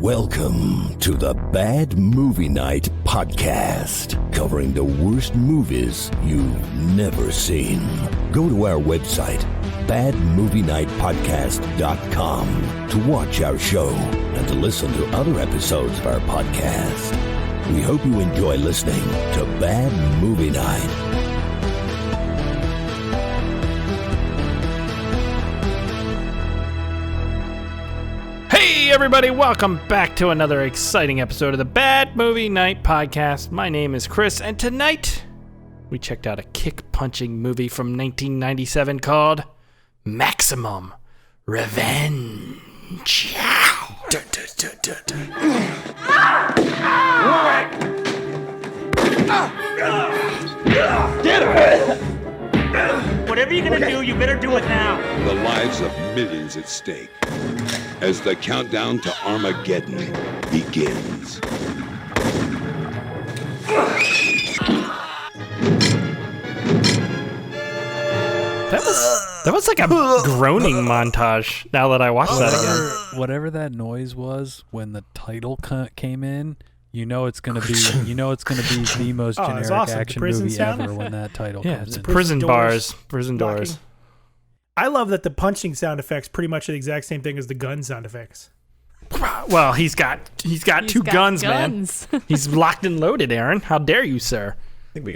Welcome to the Bad Movie Night Podcast, covering the worst movies you've never seen. Go to our website, badmovienightpodcast.com, to watch our show and to listen to other episodes of our podcast. We hope you enjoy listening to Bad Movie Night. Hey everybody, welcome back to another exciting episode of the Bad Movie Night Podcast. My name is Chris, and tonight we checked out a kick-punching movie from 1997 called Maximum Revenge. Dun, dun, dun, dun, dun. Get her! Whatever you're gonna do, you better do it now. The lives of millions at stake as the countdown to Armageddon begins. That was like a groaning montage. Now that I watch that again, whatever that noise was when the title came in, you know it's gonna be the most generic awesome. action Prison movie sound ever when that title yeah, comes it's in. prison doors, bars, prison doors. locking. I love that the punching sound effects pretty much the exact same thing as the gun sound effects. Well, he's got two guns, man. He's locked and loaded, Aaron. How dare you, sir?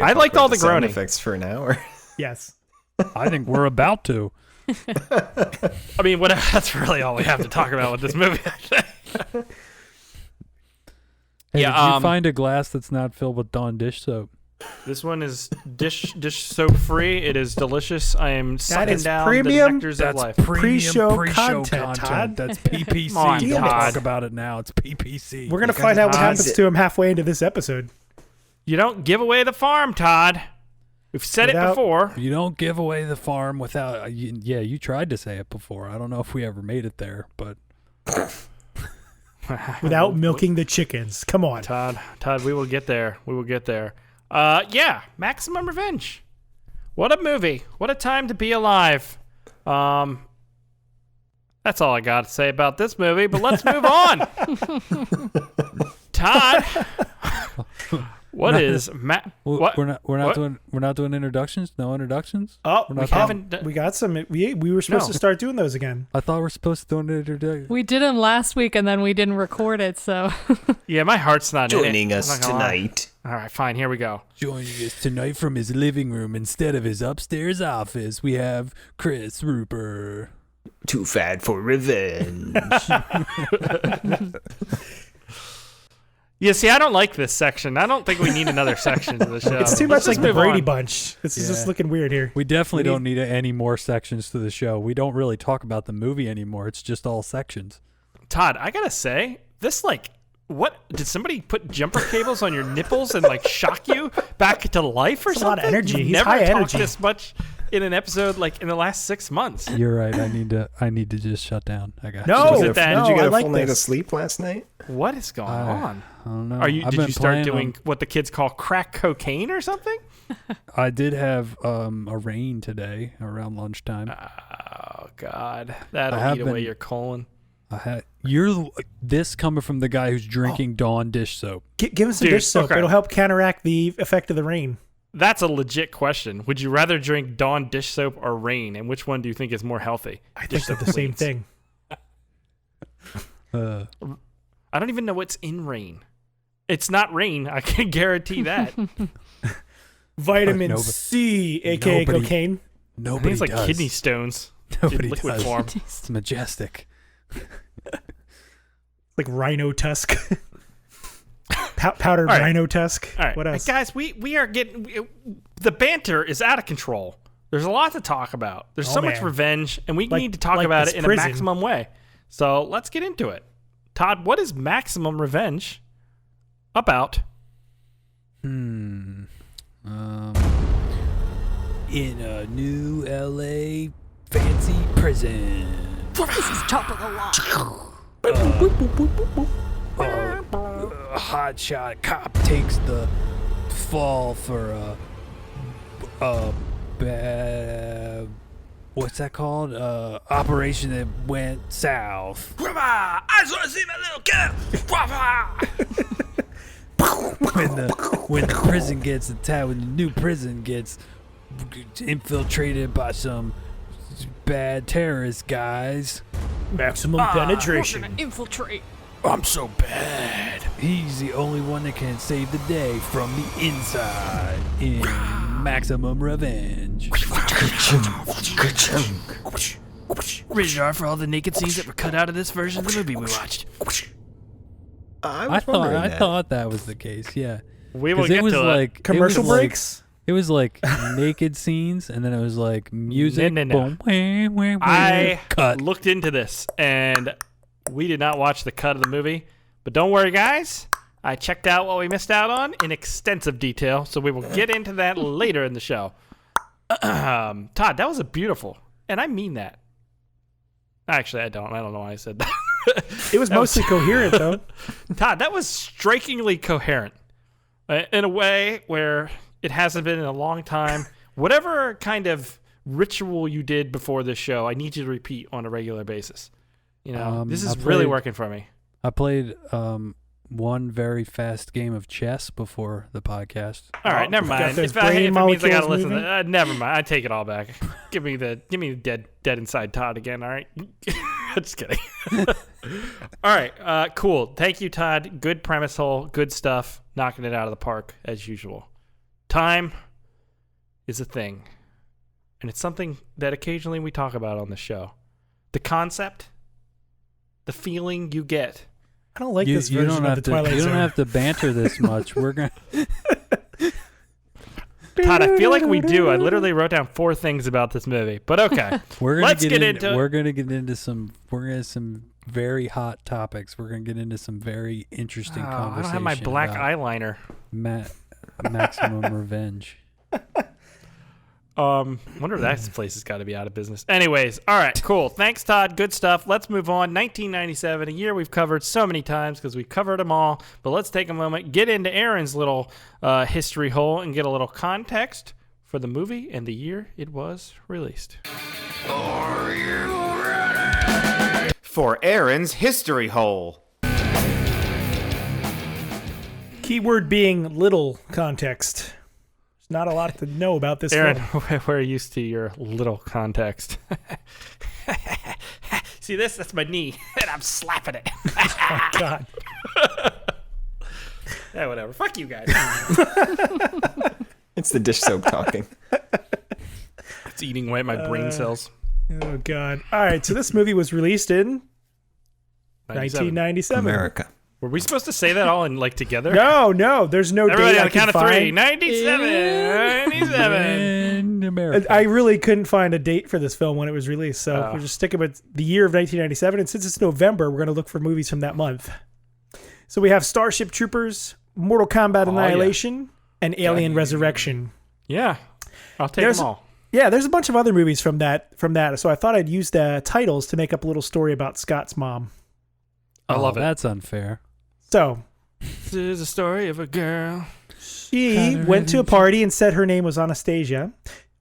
I liked all the sound groaning effects for an hour. Yes. I think we're about to. I mean, whatever. That's really all we have to talk about with this movie. Hey, Yeah, did you find a glass that's not filled with Dawn dish soap? This one is dish soap free. It is delicious. I am sucking is down premium. the nectars That's of life. Pre-show content, Todd. That's PPC. Come on, You can Todd. talk about it now. It's PPC. We're going to find out what happens to him halfway into this episode. You don't give away the farm, Todd. We've said it before. You don't give away the farm without. You tried to say it before. I don't know if we ever made it there, but Without milking the chickens. Come on. Todd, we will get there. We will get there. Yeah, Maximum Revenge. What a movie. What a time to be alive. That's all I got to say about this movie, but let's move on. Todd, what is what? We're not doing introductions. No introductions. Oh, We're not we got some. We were supposed to start doing those again. I thought we were supposed to do an introduction. We did them last week and then we didn't record it, so. Yeah, my heart's not in it. Joining us tonight. All right, fine. Here we go. Joining us tonight from his living room instead of his upstairs office, we have Chris Rupert. Too fat for revenge. Yeah, see, I don't like this section. I don't think we need another section to the show. It's too much Let's like just the move Brady on. Bunch. This is just looking weird here. We definitely don't need any more sections to the show. We don't really talk about the movie anymore. It's just all sections. Todd, I gotta say, this what did somebody put jumper cables on your nipples and shock you back to life or It's a something? lot of energy. You've He's never high talked energy. this much in an episode in the last 6 months. You're right. I need to just shut down. I got No, Was you. it that- Did you I get a like full night of this. sleep last night? What is going on? I don't know. Did you start doing what the kids call crack cocaine or something? I did have a rain today around lunchtime. Oh God, that'll have eat away been- your colon. You're this coming from the guy who's drinking Dawn dish soap. Give us some Dude, dish soap. okay. It'll help counteract the effect of the rain. That's a legit question. Would you rather drink Dawn dish soap or Rain? And which one do you think is more healthy? I think they're the same thing. I don't even know what's in Rain. It's not Rain. I can guarantee that. Vitamin Nobody- C, a.k.a. nobody- cocaine. I Nobody think it's does. kidney stones Nobody in liquid does. form. It's majestic. Like rhino tusk. Powdered All right. rhino tusk. All right, What else? guys, we are getting the banter is out of control. There's a lot to talk about. There's so much man. revenge, and we Like- need to talk like about this it in a prison. maximum way. So let's get into it. Todd, what is Maximum Revenge about? In a new LA fancy prison. This is top of the line. A hotshot cop takes the fall for a what's that called? Operation that went south. I just want to see my little girl. When the prison gets attacked, when the new prison gets infiltrated by some bad terrorist guys. Maximum penetration. We're gonna infiltrate. I'm so bad. He's the only one that can save the day from the inside in Maximum Revenge. Rated R for all the naked scenes that were cut out of this version of the movie we watched. I thought that was the case. Yeah, We will 'cause get it was to like Commercial it was breaks? It was like naked scenes, and then it was like music. No. Boom, wah, wah, wah, I cut. looked into this, and we did not watch the cut of the movie. But don't worry, guys. I checked out what we missed out on in extensive detail, so we will get into that later in the show. Todd, that was a beautiful, and I mean that. Actually, I don't. I don't know why I said that. It was mostly coherent, though. Todd, that was strikingly coherent in a way where it hasn't been in a long time. Whatever kind of ritual you did before this show, I need you to repeat on a regular basis. You know, this is really working for me. I played one very fast game of chess before the podcast. All right, never got mind. those If it brain means I gotta molecules listen, moving? never mind. I take it all back. Give me the dead inside Todd again. All right, just kidding. All right, cool. Thank you, Todd. Good premise hole. Good stuff. Knocking it out of the park as usual. Time is a thing, and it's something that occasionally we talk about on the show. The concept, the feeling you get. I don't like this version of the Twilight Zone. You don't have to banter this much. We're gonna. Todd, I feel like we do. I literally wrote down 4 things about this movie, but okay. Let's get into it. We're gonna get into some. We're gonna have some very hot topics. We're gonna get into some very interesting conversation. I don't have my black about eyeliner. Maximum Revenge. Wonder if that place has got to be out of business. Anyways, all right, cool. Thanks, Todd. Good stuff. Let's move on. 1997, a year we've covered so many times because we've covered them all. But let's take a moment, get into Aaron's little history hole, and get a little context for the movie and the year it was released. For Aaron's history hole. Keyword being little context. There's not a lot to know about this Aaron, film. we're used to your little context. See this? That's my knee, and I'm slapping it. Oh, God. Yeah, whatever. Fuck you guys. It's the dish soap talking. It's eating away at my brain cells. Oh, God. All right, so this movie was released in 1997. America. Were we supposed to say that all in together? No, there's no Everybody date on I the count can of 3. find. 97. In America. I really couldn't find a date for this film when it was released, so we're just sticking with the year of 1997. And since it's November, we're going to look for movies from that month. So we have Starship Troopers, Mortal Kombat Annihilation, and Alien Resurrection. Yeah, I'll take them all. Yeah, there's a bunch of other movies from that. So I thought I'd use the titles to make up a little story about Scott's mom. I love it. That's unfair. So This is a story of a girl. she went to a party and said her name was Anastasia,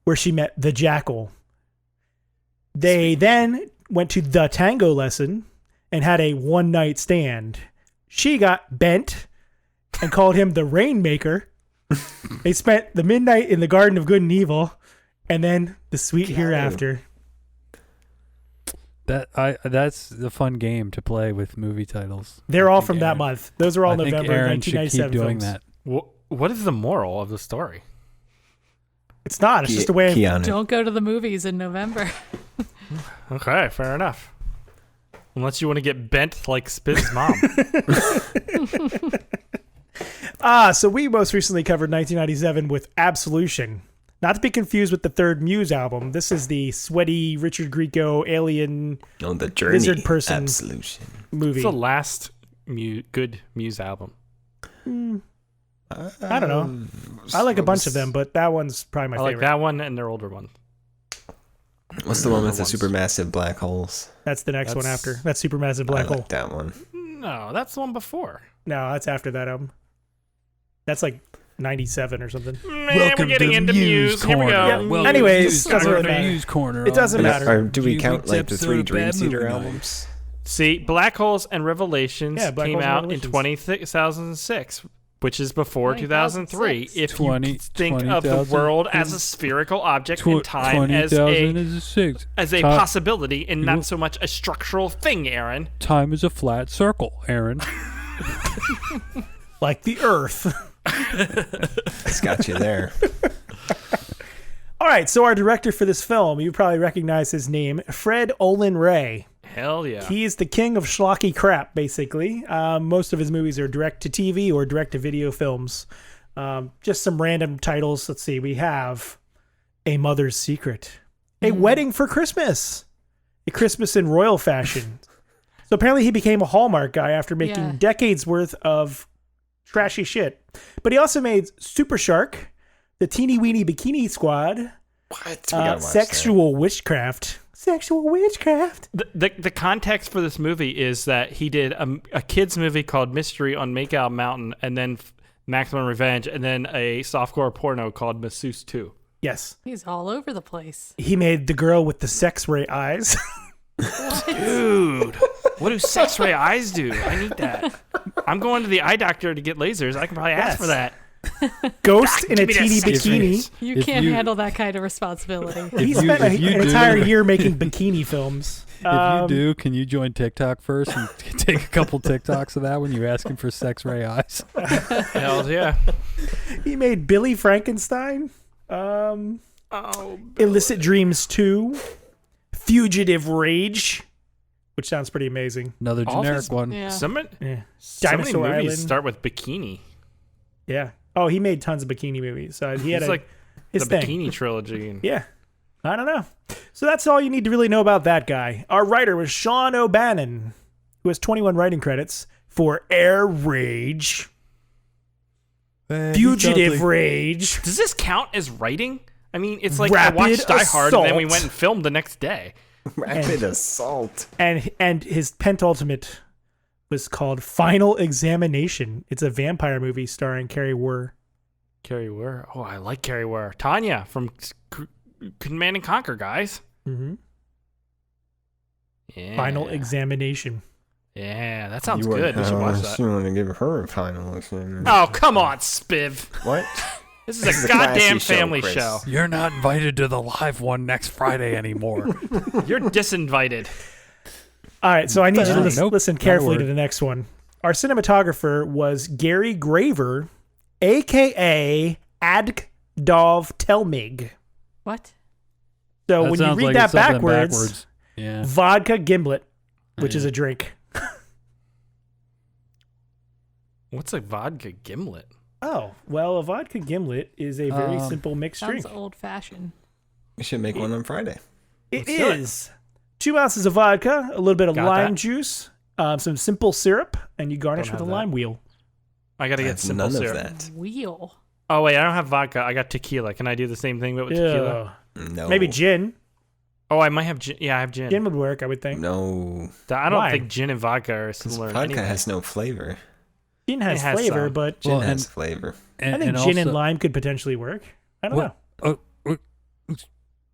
where she met the Jackal. They then went to the tango lesson and had a one-night stand. She got bent and called him the Rainmaker. They spent the midnight in the Garden of Good and Evil, and then the sweet hereafter. That's a fun game to play with movie titles. They're all from that month. Those are all I think November Aaron should 1997 keep doing films. that. What is the moral of the story? It's not. It's just a way of... Keanu. Don't go to the movies in November. Okay, fair enough. Unless you want to get bent like Spiz's mom. So we most recently covered 1997 with Absolution. Not to be confused with the third Muse album. This is the sweaty Richard Grieco alien On the journey. lizard person Absolution. movie. It's the last good Muse album. I don't know. I like a bunch of them, but that one's probably my I like favorite. that one and their older one. What's the one with the ones. supermassive black holes? That's the next one That's- after. That's Supermassive Black I Hole. like that one. No, that's the one before. No, that's after that album. That's like 97 or something. We're getting into Muse. Here we go. Yeah, Welcome anyways, to doesn't really the matter. Muse Corner. It doesn't matter. Or do we Few count weeks like the episode 3 of Dream Bad Theater Movie Night. albums? See, Black Holes and Revelations Yeah, Black came Holes and out in Revelations. 2006, which is before 2003. 2006. If you 20 think of the 20,000 world as a spherical object in time as 20,000 a is a 6. possibility and not so much a structural thing, Aaron. Time is a flat circle, Aaron. Like the Earth. It's got you there. All right, so our director for this film, you probably recognize his name, Fred Olen Ray. Hell yeah. He is the king of schlocky crap, basically. Most of his movies are direct-to-TV or direct-to-video films. Just some random titles. Let's see. We have A Mother's Secret, A Wedding for Christmas, A Christmas in Royal Fashion. So apparently he became a Hallmark guy after making decades worth of trashy shit. But he also made Super Shark, The Teeny Weeny Bikini Squad, What? We gotta watch Sexual Witchcraft. Sexual Witchcraft. The context for this movie is that he did a kid's movie called Mystery on Makeout Mountain, and then Maximum Revenge, and then a softcore porno called Masseuse 2. Yes. He's all over the place. He made the girl with the sex ray eyes. Dude, what do sex ray eyes do? I need that. I'm going to the eye doctor to get lasers. I can probably ask for that. Ghost in a Give me that teeny sex bikini. rays. You If can't you- handle that kind of responsibility. He you- spent if you an do- entire year making bikini films. If you do, can you join TikTok first and take a couple TikToks of that when you ask him for sex ray eyes? Hell yeah. He made Billy Frankenstein, Illicit Dreams 2, Fugitive Rage, which sounds pretty amazing. Another All generic these- one. Yeah. Some Yeah. many Dinosaur movies Island. start with bikini. Yeah. Oh, he made tons of bikini movies. So he had It's like his the thing. bikini trilogy. And Yeah. I don't know. So that's all you need to really know about that guy. Our writer was Sean O'Bannon, who has 21 writing credits for Air Rage, Fugitive Rage, Does this count as writing? I mean, it's like Rapid I watched Die Hard and then we Assault. went and filmed the next day. Rapid Assault. and his pentultimate was called Final Examination. It's a vampire movie starring Carrie Wurr. Carrie Wurr. Oh, I like Carrie Wurr. Tanya from Command and Conquer, guys. Mm-hmm. Yeah. Final Examination. Yeah, that sounds good. We should watch that. You want to give her a final examination. Oh, come on, Spiv. What? This This is is a a classy goddamn show, family Chris. show. You're not invited to the live one next Friday anymore. You're disinvited. All right, so I need you to Nope, listen not a carefully word. to the next one. Our cinematographer was Gary Graver, a.k.a. Adgdov Telmig. What? So That when you sounds read like that it's something backwards, Yeah. Vodka Gimlet, which Yeah. is a drink. What's a vodka gimlet? Oh, well, a vodka gimlet is a very simple mixed Sounds drink. old fashioned. We should make one on Friday. It Let's do it. is 2 ounces of vodka, a little bit of Got lime that. juice, some simple syrup, and you garnish Don't with a have that. lime wheel. I gotta I get have simple none syrup. of that. Wheel. Oh wait, I don't have vodka. I got tequila. Can I do the same thing but with tequila? No. Maybe gin. Oh, I might have gin. Yeah, I have gin. Gin would work, I would think. No. I don't Why? think gin and vodka are Because similar. vodka anyway. has no flavor. Gin has, It has flavor, some. but Gin Well, has and- flavor. I think and gin and also- lime could potentially work. I don't know.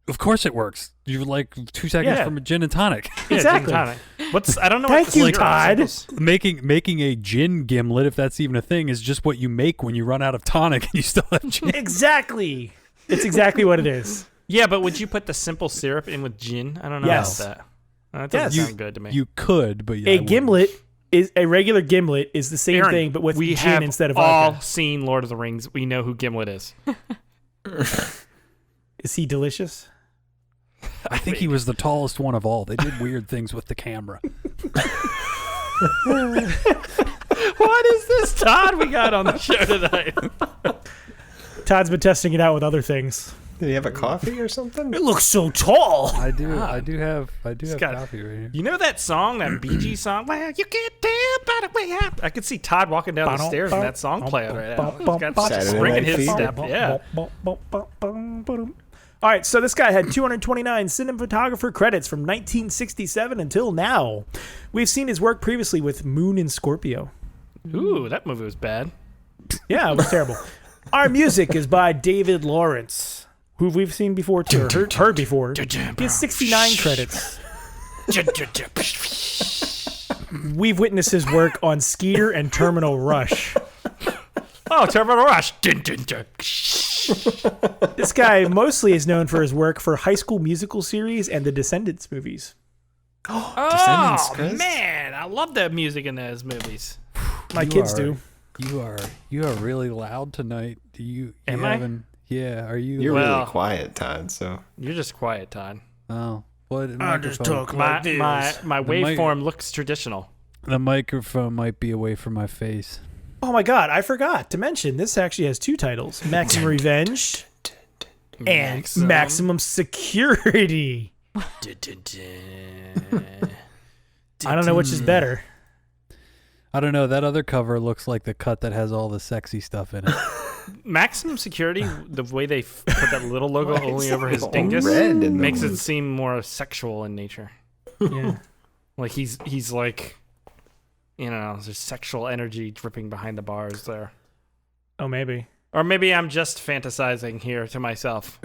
Of course it works. You're like 2 seconds Yeah. from a gin and tonic. Yeah, gin Exactly. tonic. What's I don't know. Thank what the you, syrup Todd. is. making a gin gimlet, if that's even a thing, is just what you make when you run out of tonic and you still have gin. Exactly. It's exactly what it is. Yeah, but would you put the simple syrup in with gin? I don't know Yes. about that. That doesn't Yes. sound good to me. You could, but yeah, I A wouldn't. gimlet is a regular gimlet is the same Aaron, thing, but with we gin have instead of all vodka. seen Lord of the Rings. We know who Gimlet is. Is he delicious? I think he was the tallest one of all. They did weird things with the camera. What is this Todd we got on the show tonight? Todd's been testing it out with other things. Did he have a coffee or something? It looks so tall. I do have got- coffee right here. You know that song, that Bee Gees song? Well, you can't tell by the way I could see Todd walking down the stairs and that song playing right now. He's got such a Saturday spring in Night his Fever. step. Yeah. All right, so this guy had 229 cinematographer credits from 1967 until now. We've seen his work previously with Moon and Scorpio. Ooh, that movie was bad. Yeah, it was terrible. Our music is by David Lawrence, who we've seen before too, or heard before. He has 69 credits. We've witnessed his work on Skeeter and Terminal Rush. Oh, Terminal Rush. This guy mostly is known for his work for High School Musical series and the Descendants movies. Descendants, Oh, Chris? man. I love the music in those movies. My kids do. You are really loud tonight. Am I? Yeah, are you? You're Well- really quiet, Todd. So You're just quiet, Todd. Oh, what? I just talk My like this. my waveform looks traditional. The microphone might be away from my face. Oh my god, I forgot to mention this actually has two titles: Maximum Revenge and Maximum Security. I don't know which is better. I don't know. That other cover looks like the cut that has all the sexy stuff in it. Maximum Security, the way they put that little logo Why only is over it his all dingus red in the makes it movie? seem more sexual in nature. Yeah. Like he's like, there's sexual energy dripping behind the bars there. Oh, maybe. Or maybe I'm just fantasizing here to myself.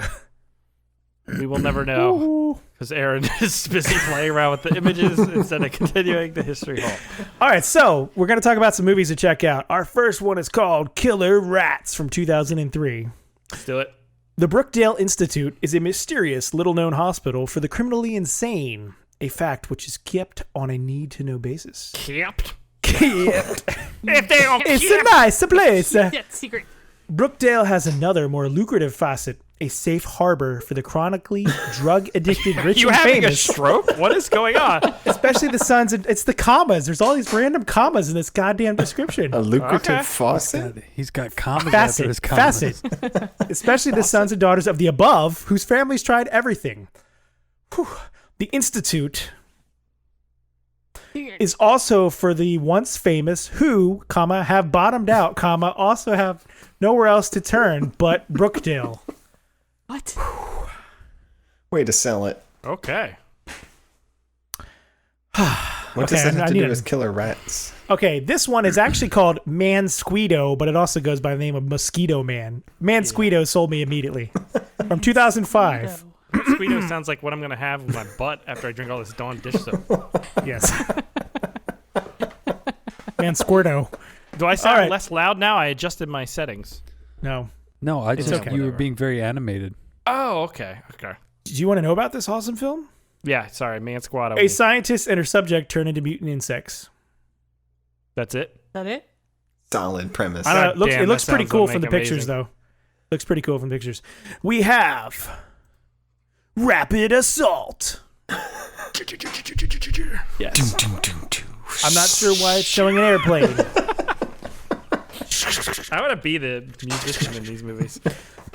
We will never know because Aaron is busy playing around with the images instead of continuing the history hole. All right, so we're going to talk about some movies to check out. Our first one is called Killer Rats from 2003. Let's do it. The Brookdale Institute is a mysterious, little-known hospital for the criminally insane, a fact which is kept on a need-to-know basis. Kept. Kept. If they don't It's a nice place. Yeah, secret. Brookdale has another, more lucrative facet, a safe harbor for the chronically drug-addicted rich you and having a famous. stroke? What is going on? Especially the sons. It's the commas. There's all these random commas in this goddamn description. a lucrative Okay. faucet. He's got commas after his Facet. commas. Facet. Especially the sons and daughters of the above, whose families tried everything. Whew. The Institute is also for the once famous who, comma, have bottomed out, comma, also have nowhere else to turn but Brookdale. What? Way to sell it. Okay. What does Okay, that have I to need do a- with Killer Rats? Okay, this one is actually called Mansquito, but it also goes by the name of Mosquito Man. Mansquito sold me immediately. From 2005. Squeedo sounds like what I'm going to have in my butt after I drink all this Dawn dish soap. Yes. Mansquirto. Do I sound All right. less loud now? I adjusted my settings. No. No, I just okay. you were being very animated. Oh, okay. Okay. Do you want to know about this awesome film? Yeah, sorry. Man Squad. A scientist and her subject turn into mutant insects. That's it? Is that it? Solid premise. I don't know. God damn, It looks that pretty sounds cool from the amazing. pictures, though. Looks pretty cool from the pictures. We have Rapid Assault. Yes. I'm not sure why it's showing an airplane. I want to be the musician in these movies.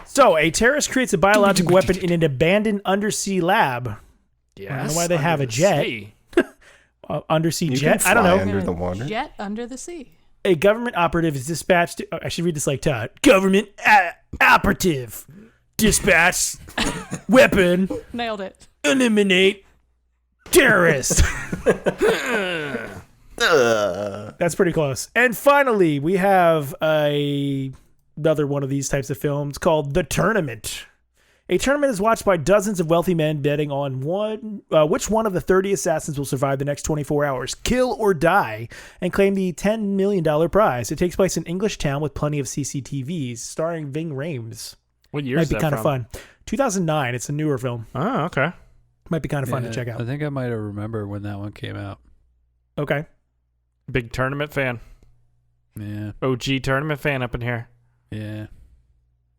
So, a terrorist creates a biological weapon in an abandoned undersea lab. Yes. I don't know why they have under a the jet. sea. Undersea You jet? can I don't fly know. under the water. Jet under the sea. A government operative is dispatched to, I should read this like Todd. Government operative dispatched weapon Nailed it. eliminate terrorist. That's pretty close. And finally, we have another one of these types of films called The Tournament. A tournament is watched by dozens of wealthy men betting on which one of the 30 assassins will survive the next 24 hours, kill or die, and claim the $10 million prize. It takes place in English town with plenty of CCTVs, starring Ving Rhames. What year Might is be that kind of from? fun. 2009. It's a newer film. Oh, okay. Might be kind of fun to Yeah, check out. I think I might have remembered when that one came out. Okay. Big tournament fan. Yeah, OG tournament fan up in here. yeah.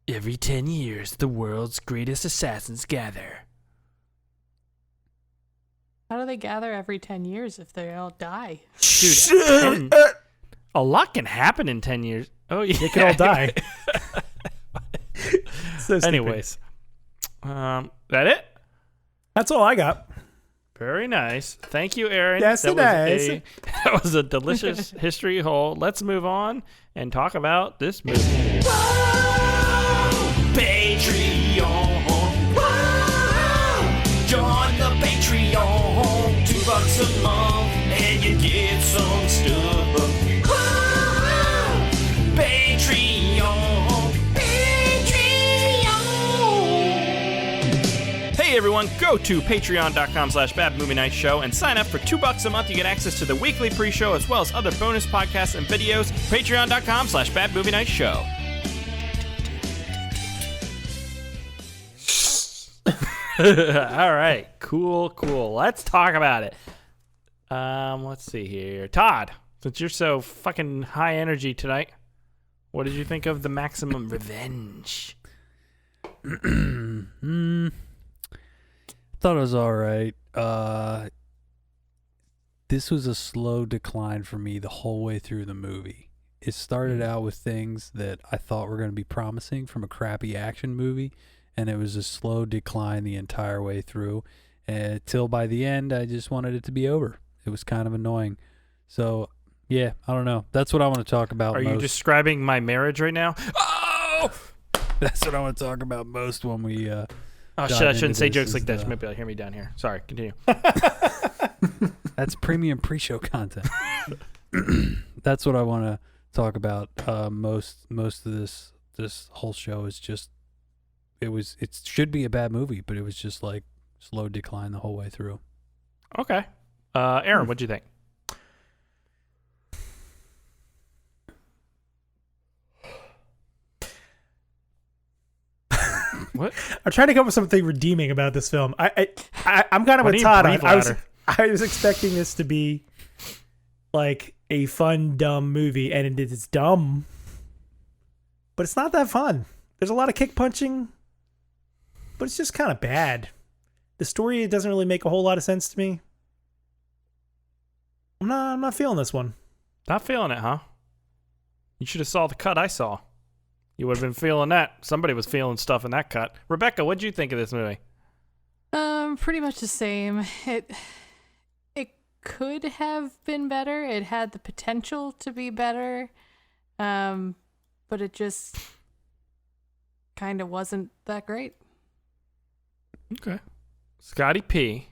Every 10 years, the world's greatest assassins gather. How do they gather every 10 years if they all die? Dude, a lot can happen in 10 years. Oh, yeah. They could all die. So stupid. Anyways. That it? That's all I got. Very nice. Thank you, Aaron. That's nice. That was a delicious history hole. Let's move on and talk about this movie. Patreon. Whoa! Join the Patreon. $2 a month and you get some stuff. Whoa! Patreon. everyone, go to patreon.com/badmovienightshow and sign up for $2 a month. You get access to the weekly pre-show as well as other bonus podcasts and videos. Patreon.com/badmovienightshow. All right, cool. Let's talk about it. Let's see here. Todd, since you're so fucking high energy tonight, what did you think of The Maximum Revenge? Thought it was all right. This was a slow decline for me the whole way through the movie. It started out with things that I thought were going to be promising from a crappy action movie, and it was a slow decline the entire way through until by the end I just wanted it to be over. It was kind of annoying. So, yeah, I don't know. That's what I want to talk about most. Are you describing my marriage right now? Oh! That's what I want to talk about most when we Oh, shit, I shouldn't say jokes like that. She might be able to hear me down here. Sorry, continue. That's premium pre-show content. That's what I want to talk about most of this whole show is just it should be a bad movie, but it was just like slow decline the whole way through. Okay. Aaron, what'd you think? What? I'm trying to come up with something redeeming about this film. I'm kind of with Todd. I was expecting this to be like a fun, dumb movie, and it's dumb, but it's not that fun. There's a lot of kick punching, but it's just kind of bad. The story doesn't really make a whole lot of sense to me. I'm not feeling this one. Not feeling it, huh? You should have saw the cut I saw. You would have been feeling that. Somebody was feeling stuff in that cut. Rebecca, what'd you think of this movie? Pretty much the same. It could have been better. It had the potential to be better. But it just kind of wasn't that great. Okay. Scotty P.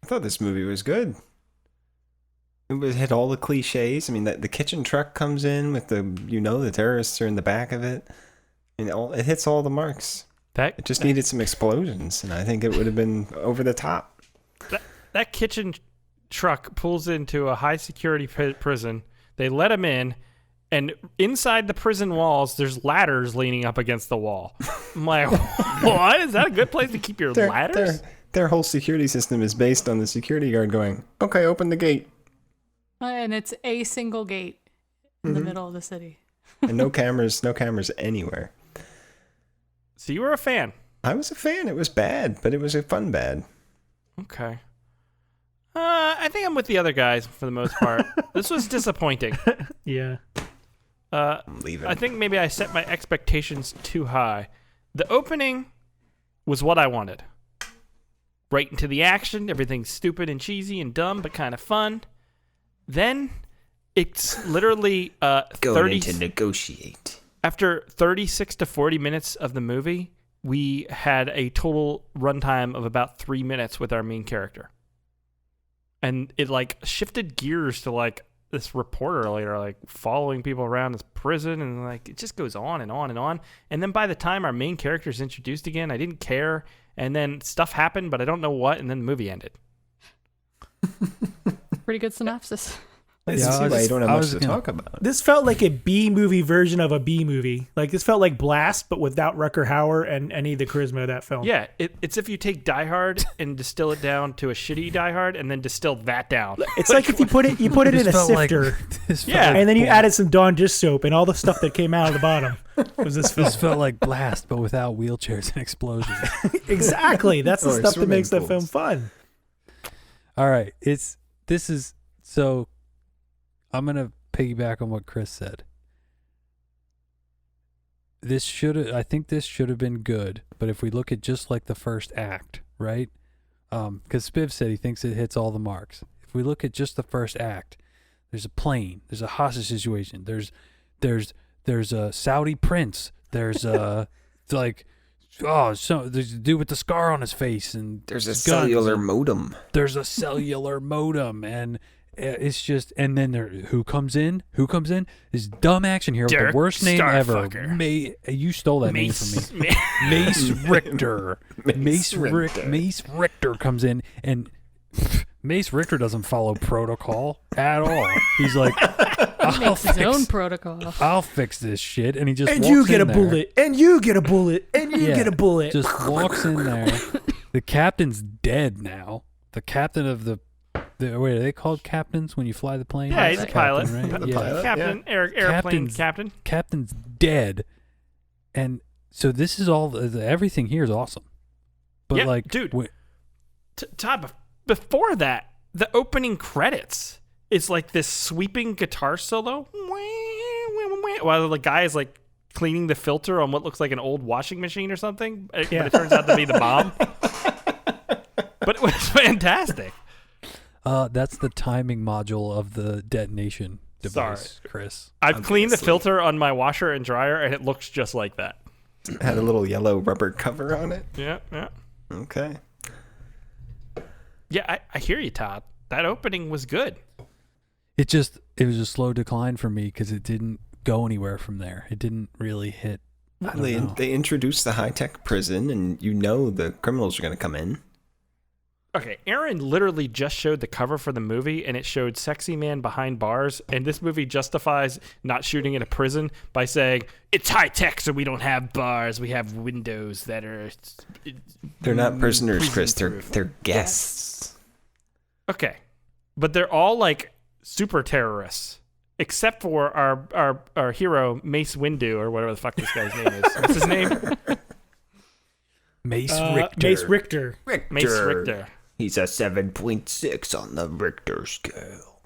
I thought this movie was good. It hit all the cliches. I mean, the kitchen truck comes in with the terrorists are in the back of it. It hits all the marks. It just needed some explosions, and I think it would have been over the top. That kitchen truck pulls into a high security prison. They let him in, and inside the prison walls, there's ladders leaning up against the wall. I'm like, what? Is that a good place to keep your ladders? Their whole security system is based on the security guard going, okay, open the gate. And it's a single gate in the middle of the city. And no cameras anywhere. So you were a fan? I was a fan. It was bad, but it was a fun bad. Okay. I think I'm with the other guys for the most part. This was disappointing. Yeah. I'm leaving. I think maybe I set my expectations too high. The opening was what I wanted. Right into the action. Everything's stupid and cheesy and dumb, but kind of fun. Then it's literally going in to negotiate. After 36 to 40 minutes of the movie, we had a total runtime of about 3 minutes with our main character. And it like shifted gears to like this reporter later, like following people around this prison, and like it just goes on and on and on. And then by the time our main character is introduced again, I didn't care. And then stuff happened, but I don't know what, and then the movie ended. Pretty good synopsis. I see why you don't have much to talk about. This felt like a B movie version of a B movie. Like this felt like Blast, but without Rutger Hauer and any of the charisma of that film. Yeah, it's if you take Die Hard and distill it down to a shitty Die Hard, and then distill that down. It's like if you put it in a sifter, and then you added some Dawn dish soap, and all the stuff that came out of the bottom was this film. This felt like Blast, but without wheelchairs and explosions. Exactly, that's the stuff that makes that film fun. All right, so I'm going to piggyback on what Chris said. I think this should have been good, but if we look at just like the first act, right? Because Spiv said he thinks it hits all the marks. If we look at just the first act, there's a plane, there's a hostage situation, there's a Saudi prince, there's there's a dude with the scar on his face, and there's a cellular modem. There's a cellular modem, and it's just, and then who comes in? This dumb action hero with Dirk the worst name ever. Starfucker. You stole that name from me. Mace Richter. Mace Richter comes in, and Mace Richter doesn't follow protocol at all. He's like, He makes his own protocol. I'll fix this shit, and he just And walks you get a in there. bullet. And you get a bullet. And you get a bullet. Just walks in there. The captain's dead now. The captain of the wait, are they called captains when you fly the plane? Yeah, That's he's a the pilot. captain, right? The Yeah. pilot. Captain, airplane captain. Captain's dead, and so this is all. Everything here is awesome, but Yeah, like, dude. Todd, before that, the opening credits is like this sweeping guitar solo while the guy is like cleaning the filter on what looks like an old washing machine or something, but it turns out to be the bomb. But it was fantastic. That's the timing module of the detonation device, Sorry. Chris. I've cleaned the filter on my washer and dryer, and it looks just like that. It had a little yellow rubber cover on it. Yeah. Okay. Yeah, I hear you, Todd. That opening was good. It was a slow decline for me because it didn't go anywhere from there. It didn't really hit. I don't know. They introduced the high-tech prison, and the criminals are going to come in. Okay, Aaron literally just showed the cover for the movie, and it showed sexy man behind bars, and this movie justifies not shooting in a prison by saying, it's high-tech, so we don't have bars, we have windows that are... They're not prisoners, Chris. prison-proof." They're guests. Okay, but they're all, like, super terrorists, except for our hero, Mace Windu, or whatever the fuck this guy's name is. What's his name? Mace Richter. Mace Richter. Mace Richter. He's a 7.6 on the Richter scale.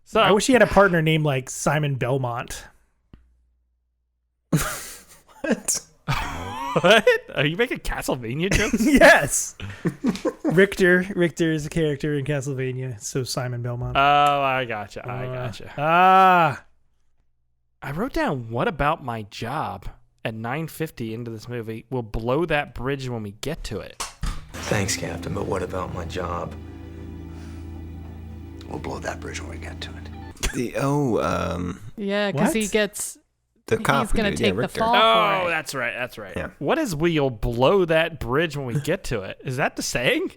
So I wish he had a partner named like Simon Belmont. What? What? Are you making Castlevania jokes? Yes. Richter is a character in Castlevania, so Simon Belmont. Oh, I gotcha. Ah. I wrote down, what about my job at 9:50 into this movie? We'll blow that bridge when we get to it. Thanks, Captain, but what about my job? We'll blow that bridge when we get to it. Yeah, because he What? gets. The cop. He's gonna dude, take the Richter. fall Oh, for it. that's right. Yeah. What is we'll blow that bridge when we get to it? Is that the saying?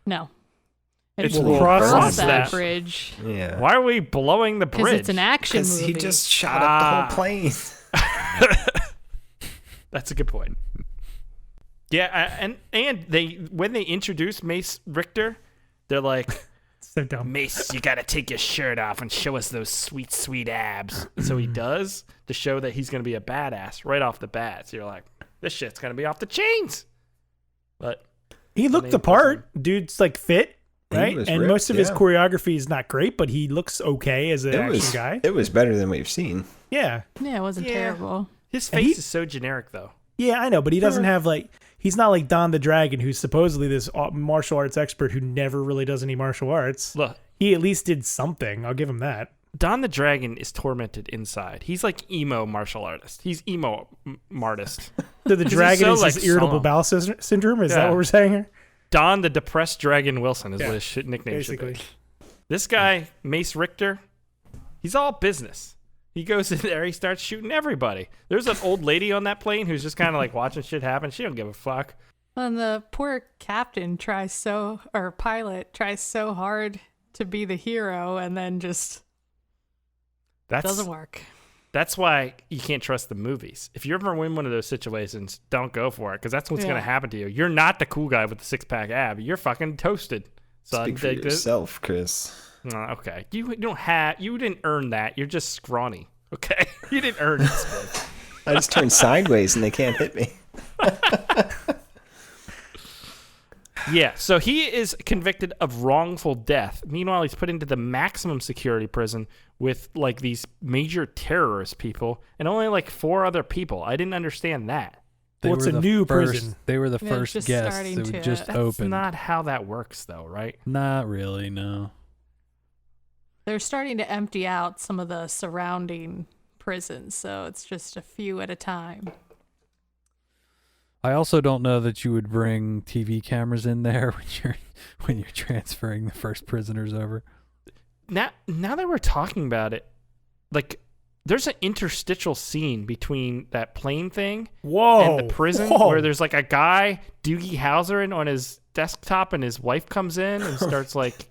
No. It's we'll we'll cross cross that that bridge. Yeah. Why are we blowing the Because bridge? it's an action Because movie. he just shot up the whole plane. That's a good point. Yeah, and they when they introduce Mace Richter, they're like, So dumb. Mace, you gotta take your shirt off and show us those sweet, sweet abs. So he does to show that he's gonna be a badass right off the bat. So you're like, this shit's gonna be off the chains. But He looked the part. Dude's like fit, right? was And ripped, most of his yeah. choreography is not great, but he looks okay as an action guy. It was better than we've seen. Yeah. Yeah, it wasn't terrible. his And face he- is so generic though. Yeah, I know, but he doesn't have like, he's not like Don the Dragon, who's supposedly this martial arts expert who never really does any martial arts. Look, He at least did something. I'll give him that. Don the Dragon is tormented inside. He's like emo martial artist. He's emo artist. So the he's dragon so, is like, his irritable solemn. bowel syndrome? Is that Yeah. what we're saying here? Don the Depressed Dragon Wilson is Yeah, what his shit nickname basically. should be. This guy, Mace Richter, he's all business. He goes in there, he starts shooting everybody. There's an old lady on that plane who's just kind of like watching shit happen. She don't give a fuck. And the poor pilot tries so hard to be the hero and then just doesn't work. That's why you can't trust the movies. If you ever win one of those situations, don't go for it, because that's what's going to happen to you. You're not the cool guy with the six-pack ab. You're fucking toasted. Son. Speak for yourself, Chris. Okay, you didn't earn that. You're just scrawny. Okay, you didn't earn it. I just turned sideways and they can't hit me. Yeah, so he is convicted of wrongful death. Meanwhile, he's put into the maximum security prison with like these major terrorist people and only like 4 other people. I didn't understand that. Well, it's a new prison. They were the Yeah, it's first just guests starting that to- would just That's opened. not how that works, though, right? Not really, no. They're starting to empty out some of the surrounding prisons, so it's just a few at a time. I also don't know that you would bring TV cameras in there when you're transferring the first prisoners over. Now that we're talking about it, like, there's an interstitial scene between that plane thing and the prison where there's like a guy, Doogie Howser, on his desktop, and his wife comes in and starts like...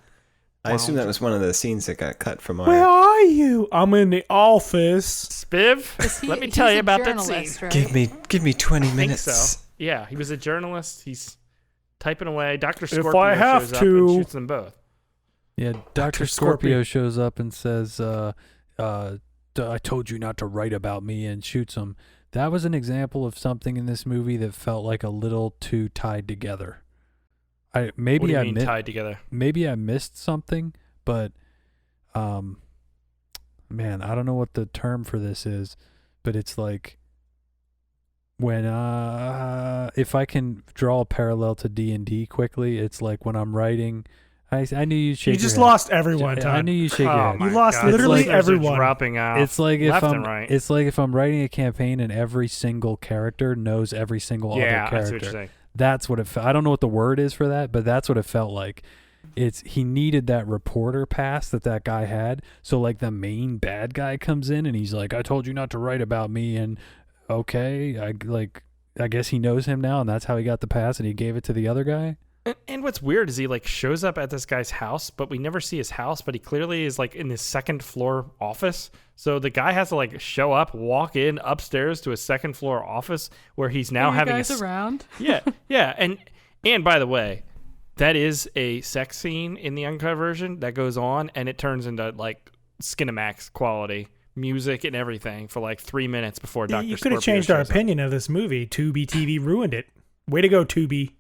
I assume that was one of the scenes that got cut from our... Where are you? I'm in the office. Spiv, let me tell you about that scene. Right? Give me 20 minutes. I think so. Yeah, he was a journalist. He's typing away. Dr. Scorpio If I have shows up to... and shoots them both. Yeah, Dr. Scorpio shows up and says, I told you not to write about me, and shoots him. That was an example of something in this movie that felt like a little too tied together. What do you mean tied together? Maybe I missed something, but man, I don't know what the term for this is, but it's like when if I can draw a parallel to D&D quickly, it's like when I'm writing. I knew you'd shake. You just your head. lost everyone, Todd. I knew you'd shake your head. You lost literally everyone. Dropping out. It's like left and right. It's like if I'm writing a campaign and every single character knows every single other character. That's what you're saying. That's what it felt. I don't know what the word is for that, but that's what it felt like. He needed that reporter pass that guy had. So like the main bad guy comes in and he's like, I told you not to write about me, and okay, I guess he knows him now, and that's how he got the pass, and he gave it to the other guy. And what's weird is he like shows up at this guy's house, but we never see his house, but he clearly is like in his second floor office. So the guy has to like show up, walk in upstairs to his second floor office where he's now having guys around. Yeah. And by the way, that is a sex scene in the uncut version that goes on, and it turns into like Skinamax quality music and everything for like 3 minutes before Dr. You could have changed our opinion of this movie. Tubi TV ruined it. Way to go, Tubi.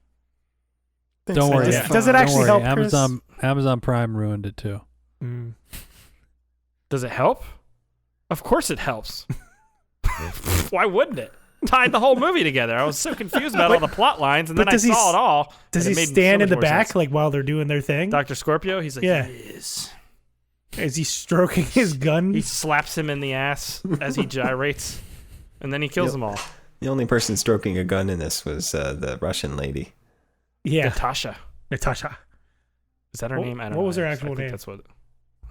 Don't worry. Does it actually help, Chris? Amazon Prime ruined it too. Does it help? Of course it helps. Why wouldn't it? Tied the whole movie together. I was so confused about all the plot lines, and then I saw it all. Does he stand in the back like while they're doing their thing? Dr. Scorpio? He's like, yeah. Yes. Is he stroking his gun? He slaps him in the ass as he gyrates, and then he kills them all. The only person stroking a gun in this was the Russian lady. Yeah. Natasha. Is that her name? I don't know. What was her actual name? That's what.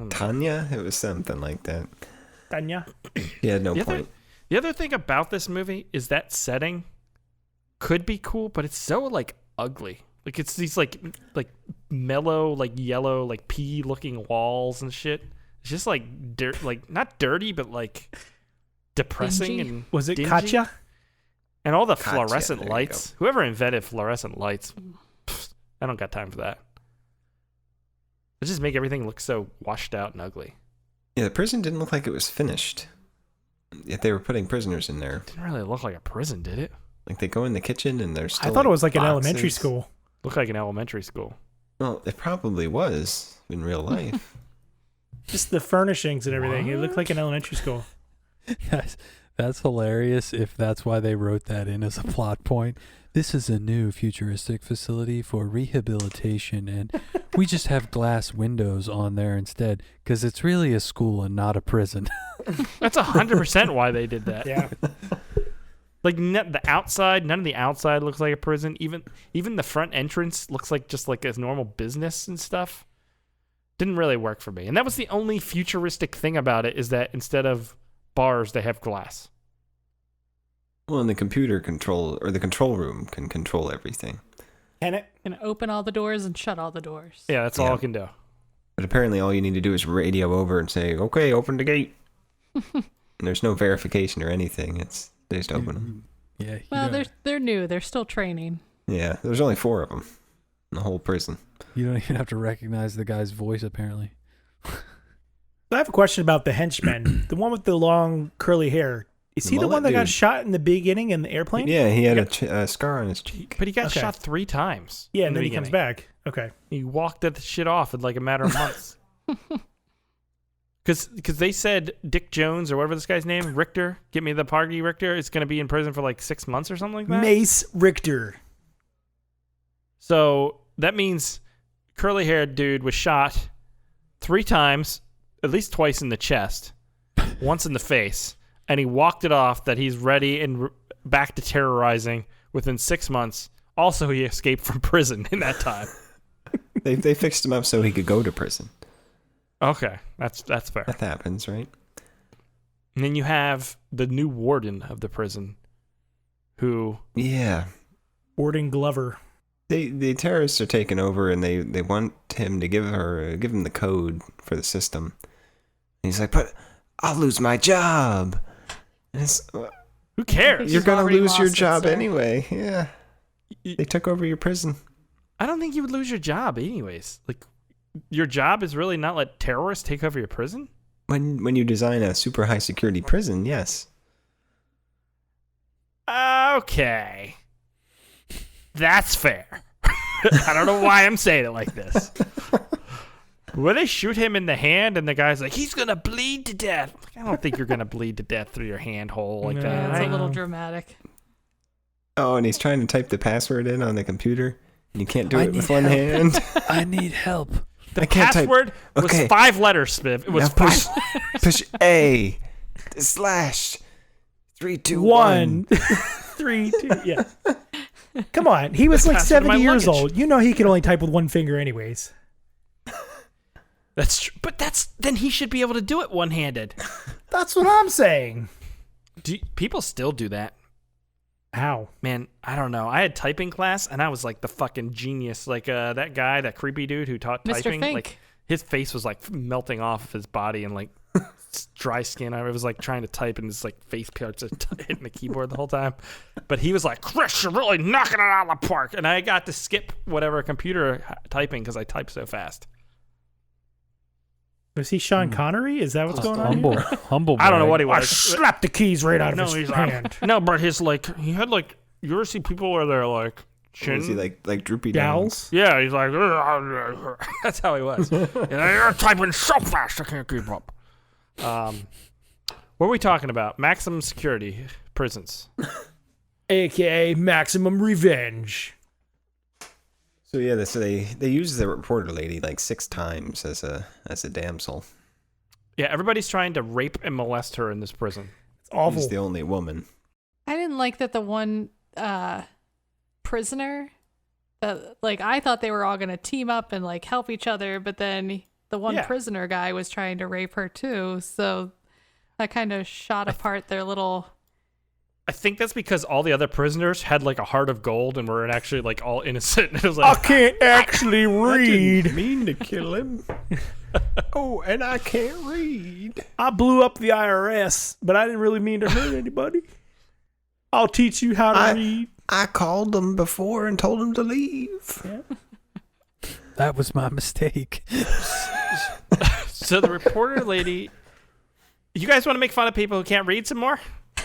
Tanya? It was something like that. Tanya? Yeah, no point. The other thing about this movie is that setting could be cool, but it's so like ugly. Like it's these like mellow, like yellow, like pea looking walls and shit. It's just like like not dirty, but like depressing. Dingy. And was it dingy. Katya? And all the Katya, fluorescent lights. Whoever invented fluorescent lights, I don't got time for that. It just make everything look so washed out and ugly. Yeah, the prison didn't look like it was finished. Yet they were putting prisoners in there. It didn't really look like a prison, did it? Like they go in the kitchen and there's still I thought it was like boxes. an elementary school. Looked like an elementary school. Well, it probably was in real life. Just the furnishings and everything. It looked like an elementary school. That's hilarious if that's why they wrote that in as a plot point. This is a new futuristic facility for rehabilitation, and we just have glass windows on there instead because it's really a school and not a prison. That's 100% why they did that. Yeah. Like the outside, none of the outside looks like a prison. Even the front entrance looks like just like a normal business and stuff. Didn't really work for me. And that was the only futuristic thing about it, is that instead of bars, they have glass. Well, and the computer control, or the control room can control everything. Can it? Can open all the doors and shut all the doors. Yeah, that's all it can do. But apparently all you need to do is radio over and say, okay, open the gate. And there's no verification or anything. They just open them. Yeah. Well, they're new. They're still training. Yeah, there's only 4 of them in the whole prison. You don't even have to recognize the guy's voice, apparently. I have a question about the henchman. The one with the long curly hair. Is he the one that got shot in the beginning in the airplane? Yeah, he had a scar on his cheek. But he got shot 3 times. Yeah, and then he comes back. Okay. He walked that shit off in like a matter of months. Because they said Dick Jones, or whatever this guy's name, Richter, get me the party Richter, is going to be in prison for like 6 months or something like that. Mace Richter. So that means curly-haired dude was shot 3 times, at least twice in the chest, once in the face, and he walked it off that he's ready and back to terrorizing within 6 months. Also, he escaped from prison in that time. They fixed him up so he could go to prison. Okay, that's fair. That happens, right? And then you have the new warden of the prison, who... Yeah. Warden Glover. The terrorists are taking over, and they want him to give him the code for the system. And he's like, but I'll lose my job. Who cares? You're going to lose your job sir. anyway. Yeah. They took over your prison. I don't think you would lose your job anyways. Like, your job is really not let terrorists take over your prison? When you design a super high security prison, yes. Okay. That's fair. I don't know why I'm saying it like this. When they shoot him in the hand and the guy's like, he's going to bleed to death. I don't think you're going to bleed to death through your hand hole like that. It's Right? a little dramatic. Oh, and he's trying to type the password in on the computer, and you can't do it with one hand. I need help. The password was 5 letters, Smith. It was now 5 letters. Push A / 3, 2, 1. 3, 2, yeah. Come on. He was like Password of my 70 years luggage. old. You know he can only type with one finger anyways. That's true. But then he should be able to do it one-handed. That's what I'm saying. People still do that. How? Man, I don't know. I had typing class, and I was like the fucking genius. Like that guy, that creepy dude who taught Mr. typing. Fink. Like his face was like melting off of his body, and like dry skin. I was like trying to type, and his like face parts hitting the keyboard the whole time. But he was like, "Chris, you're really knocking it out of the park." And I got to skip whatever computer typing because I type so fast. Was he Sean Connery? Is that what's going on here? Humble. I don't know what he I was. slapped the keys right out of his he's hand. No, but his like he had like you ever see people where they're like chin. Was he like droopy Gals? Yeah, he's like that's how he was. You're typing so fast I can't keep up. What are we talking about? Maximum security prisons. AKA Maximum Revenge. So yeah, so they use the reporter lady like 6 times as a damsel. Yeah, everybody's trying to rape and molest her in this prison. It's awful. She's the only woman. I didn't like that the one prisoner, like I thought they were all going to team up and like help each other, but then the one prisoner guy was trying to rape her too. So that kind of shot apart their little... I think that's because all the other prisoners had like a heart of gold and were actually like all innocent. And it was like, I can't actually read. I didn't mean to kill him. Oh, and I can't read. I blew up the IRS, but I didn't really mean to hurt anybody. I'll teach you how to read. I called them before and told them to leave. Yeah. That was my mistake. So the reporter lady, you guys want to make fun of people who can't read some more?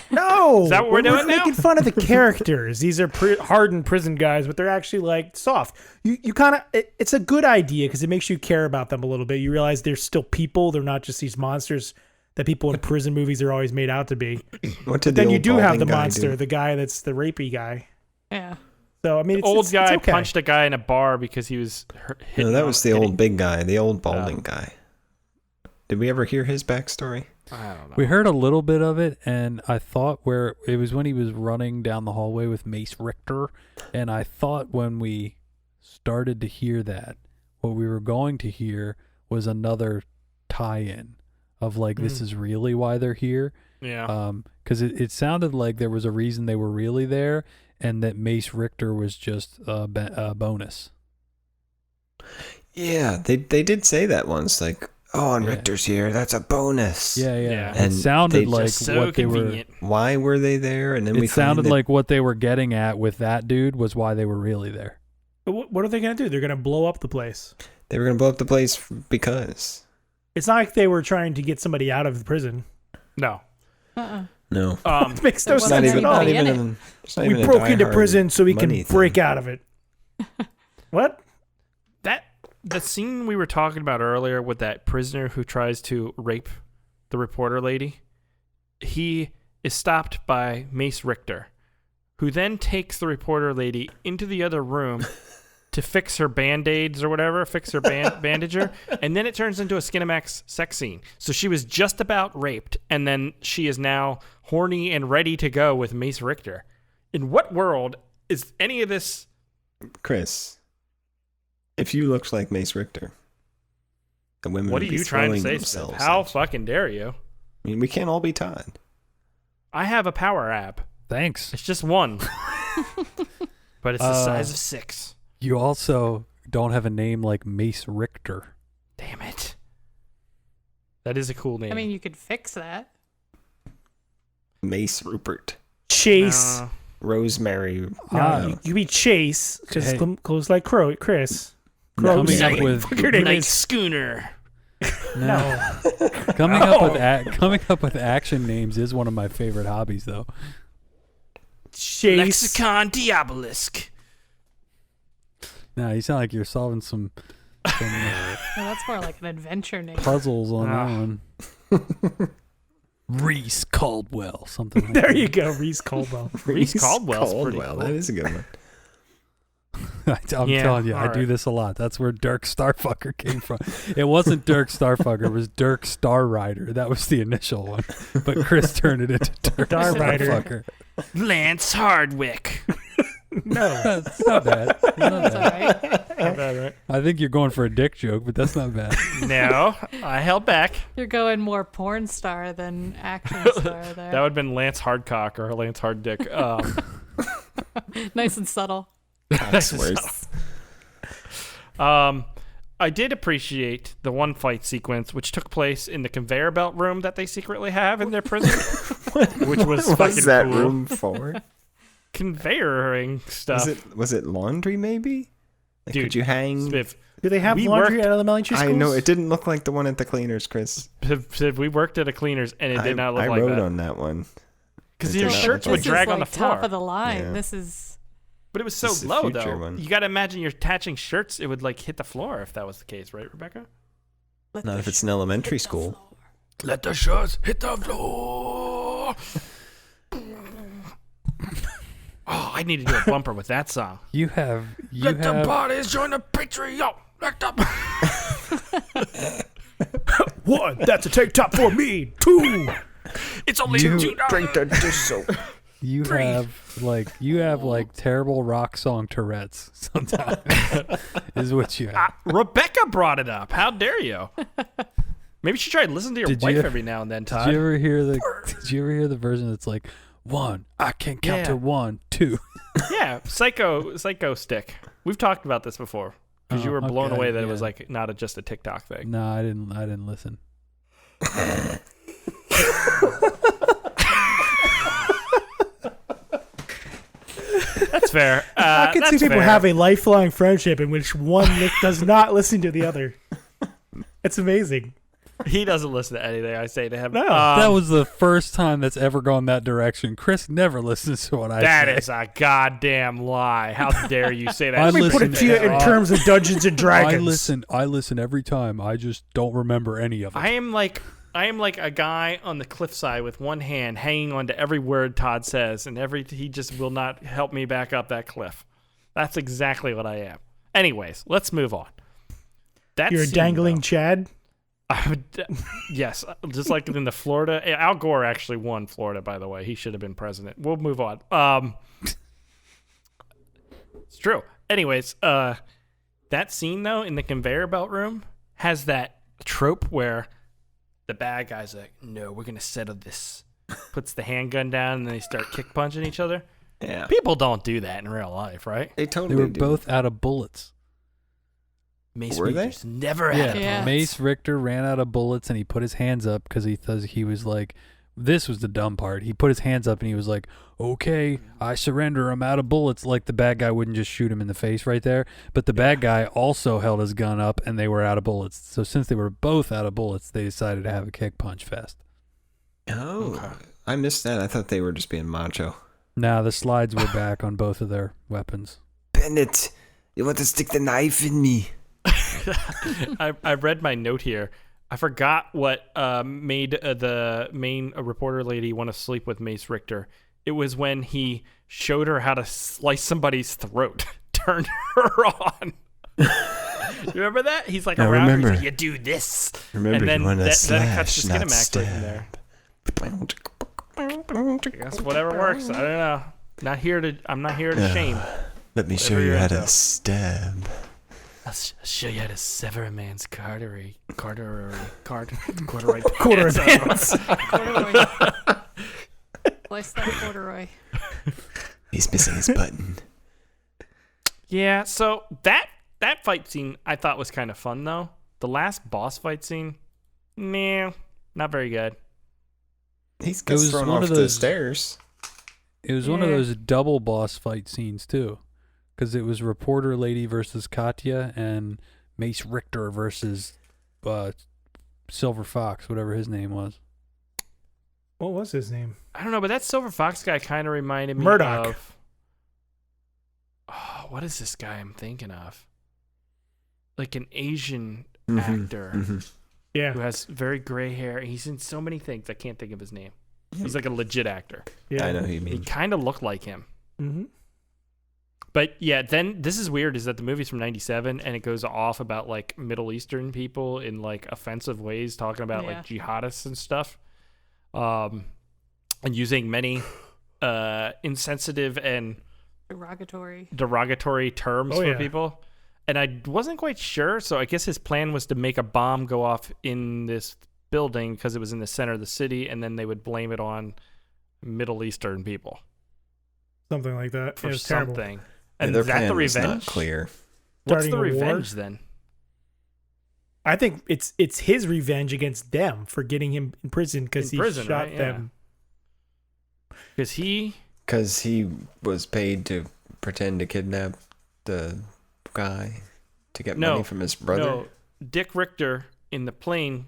No, Is that what we're doing now? making fun of the characters. These are hardened prison guys, but they're actually like soft. You kind of it's a good idea because it makes you care about them a little bit. You realize they're still people. They're not just these monsters that people in prison movies are always made out to be. What did then the you old do have balding the guy monster, do? the guy that's the rapey guy. Yeah. So I mean, The old it's guy okay. punched a guy in a bar because he was hit. No, that was the old big guy, the old balding guy. Did we ever hear his backstory? I don't know. We heard a little bit of it, and I thought where it was when he was running down the hallway with Mace Richter, and I thought when we started to hear that, what we were going to hear was another tie-in of like, this is really why they're here. Yeah. Because it sounded like there was a reason they were really there, and that Mace Richter was just a bonus. Yeah, they did say that once, like, oh, and Richter's here. That's a bonus. Yeah. And It sounded like Just so what they convenient. were. Why were they there? And then we It sounded find that like what they were getting at with that dude was why they were really there. But what are they going to do? They're going to blow up the place. they were going to blow up the place because. It's not like they were trying to get somebody out of the prison. No. No. It makes no There wasn't sense at all. anybody in it. It's not We even a broke into diehard prison so we can money break thing. out of it. What? The scene we were talking about earlier with that prisoner who tries to rape the reporter lady, he is stopped by Mace Richter, who then takes the reporter lady into the other room to fix her band-aids or whatever, fix her bandager, and then it turns into a Skinamax sex scene. So she was just about raped, and then she is now horny and ready to go with Mace Richter. In what world is any of this... Chris, if you looked like Mace Richter, the women What would are be you trying to throwing say, Smith? themselves How at you. fucking dare you? I mean, we can't all be Todd. I have a power app. Thanks. It's just one. But it's the size of 6. You also don't have a name like Mace Richter. Damn it. That is a cool name. I mean, you could fix that. Mace Rupert. Chase. Rosemary. No, you be Chase because Hey. close like Chris. Coming up with Fuck your name Night is- Schooner. no. coming up with action names is one of my favorite hobbies, though. Chase. Lexicon Diabolisk. No, you sound like you're solving some No, that's more like an adventure name. puzzles on that one. Reese Caldwell, something like There that. you go, Reese Caldwell. Reese Caldwell's pretty Caldwell, cool. that is a good one. I'm Yeah, telling you, I all do right. this a lot. That's where Dirk Starfucker came from. It wasn't Dirk Starfucker, it was Dirk Starrider. That was the initial one. But Chris turned it into Dirk Starrider. Starfucker. Lance Hardwick. No. It's not bad. It's not That's all bad. right. Not bad, right? I think you're going for a dick joke, but that's not bad. No, I held back. You're going more porn star than action star there. That would have been Lance Hardcock or Lance Harddick. Nice and subtle. Cogsworth. I did appreciate the one fight sequence which took place in the conveyor belt room that they secretly have in their prison, which was What fucking was that cool. room for? Conveyoring stuff. Was it laundry maybe? Like, Dude, could you hang? Spiff, Do they have We laundry worked- at elementary schools? I know it didn't look like the one at the cleaners, Chris. Spiff, we worked at a cleaners and it did not look I like rode that. on that one. Because It your did not shirts look would This drag is on the like floor. top of the line. Yeah. This is But it was so This is the low, future though. one. You got to imagine you're attaching shirts. It would like hit the floor if that was the case, right, Rebecca? Not if it's an elementary school. Let the shirts hit the floor. Oh, I need to do a bumper with that song. You have Let the bodies join the Patreon. Let the... 1, that's a tank top for me. 2. It's only You- $2. Drink the dish soap. you have like terrible rock song Tourette's sometimes is what you have. Rebecca brought it up. How dare you? Maybe you should try to listen to your Did wife you- every now and then, Did Todd. you ever hear the version that's like 1, I can count Yeah. to 1, 2. Yeah, Psycho Stick. We've talked about this before because you Oh, were blown okay, away that it was yeah. like not just a TikTok thing. No, I didn't listen. That's fair. I can see that's people fair. have a lifelong friendship in which one does not listen to the other. It's amazing. He doesn't listen to anything I say to him. No. That was the first time that's ever gone that direction. Chris never listens to what I That say. is a goddamn lie. How dare you say that? I Let me put listen it to you in to- terms of Dungeons and Dragons. I listen every time. I just don't remember any of it. I am like a guy on the cliffside with one hand hanging on to every word Todd says, and he just will not help me back up that cliff. That's exactly what I am. Anyways, let's move on. That You're a scene, dangling though, Chad. I would, just like in the Florida. Al Gore actually won Florida, by the way. He should have been president. We'll move on. It's true. Anyways, that scene though in the conveyor belt room has that trope where the bad guy's like, "No, we're gonna settle this." Puts the handgun down and then they start kick punching each other. Yeah. People don't do that in real life, right? They They totally were do. both out of bullets. Mace Were they? Richter's never Yeah. had a Yeah. Mace Richter ran out of bullets and he put his hands up because he was like, this was the dumb part. He put his hands up and he was like, okay, I surrender. I'm out of bullets. Like the bad guy wouldn't just shoot him in the face right there. But the bad guy also held his gun up and they were out of bullets. So since they were both out of bullets, they decided to have a kick punch fest. Oh, I missed that. I thought they were just being macho. Now the slides were back on both of their weapons. Bennett, you want to stick the knife in me? I read my note here. I forgot what made the main reporter lady want to sleep with Mace Richter. It was when he showed her how to slice somebody's throat. Turned her on. You remember that? He's like I around her. He's remember. like, you do this. Remember, and then you want to then it cuts to slash, not Skinamax right in there. stab. I guess whatever works. I don't know. I'm not here to shame. Let me Whatever show you you're how into. to stab. I'll show you how to sever a man's corduroy Corduroy pants. Corduroy. Slice that corduroy. He's missing his button. Yeah, so that fight scene I thought was kind of fun though. The last boss fight scene, meh, not very good. He gets thrown off the stairs. It was one of those double boss fight scenes too, because it was Reporter Lady versus Katya and Mace Richter versus Silver Fox, whatever his name was. What was his name? I don't know, but that Silver Fox guy kind of reminded me Murdoch. of. Oh, what is this guy I'm thinking of? Like an Asian actor Yeah. who has very gray hair. He's in so many things. I can't think of his name. He's like a legit actor. Yeah. I know who you He mean. kind of looked like him. Mm-hmm. But yeah, then this is weird is that the movie's from 97 and it goes off about like Middle Eastern people in like offensive ways, talking about like jihadists and stuff. And using many insensitive and derogatory terms for people. And I wasn't quite sure, so I guess his plan was to make a bomb go off in this building because it was in the center of the city, and then they would blame it on Middle Eastern people. Something like that. For it was something. terrible. And their is that the plan was revenge? not clear. What's Starting the a war? revenge then? I think it's his revenge against them for getting him in prison because he shot right? them. Because he was paid to pretend to kidnap the guy to get money from his brother. No, Dick Richter in the plane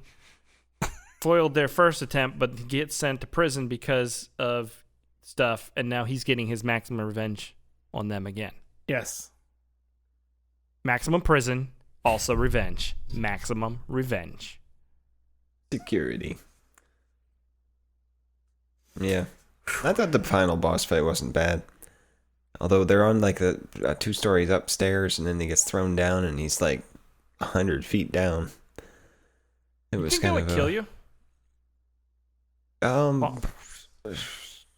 foiled their first attempt, but gets sent to prison because of stuff, and now he's getting his maximum revenge on them again. Yes. Maximum prison, also revenge. Maximum revenge. Security. Yeah. I thought the final boss fight wasn't bad. Although they're on like the 2 stories upstairs and then he gets thrown down and he's like 100 feet down. It was think that kind would of kill you?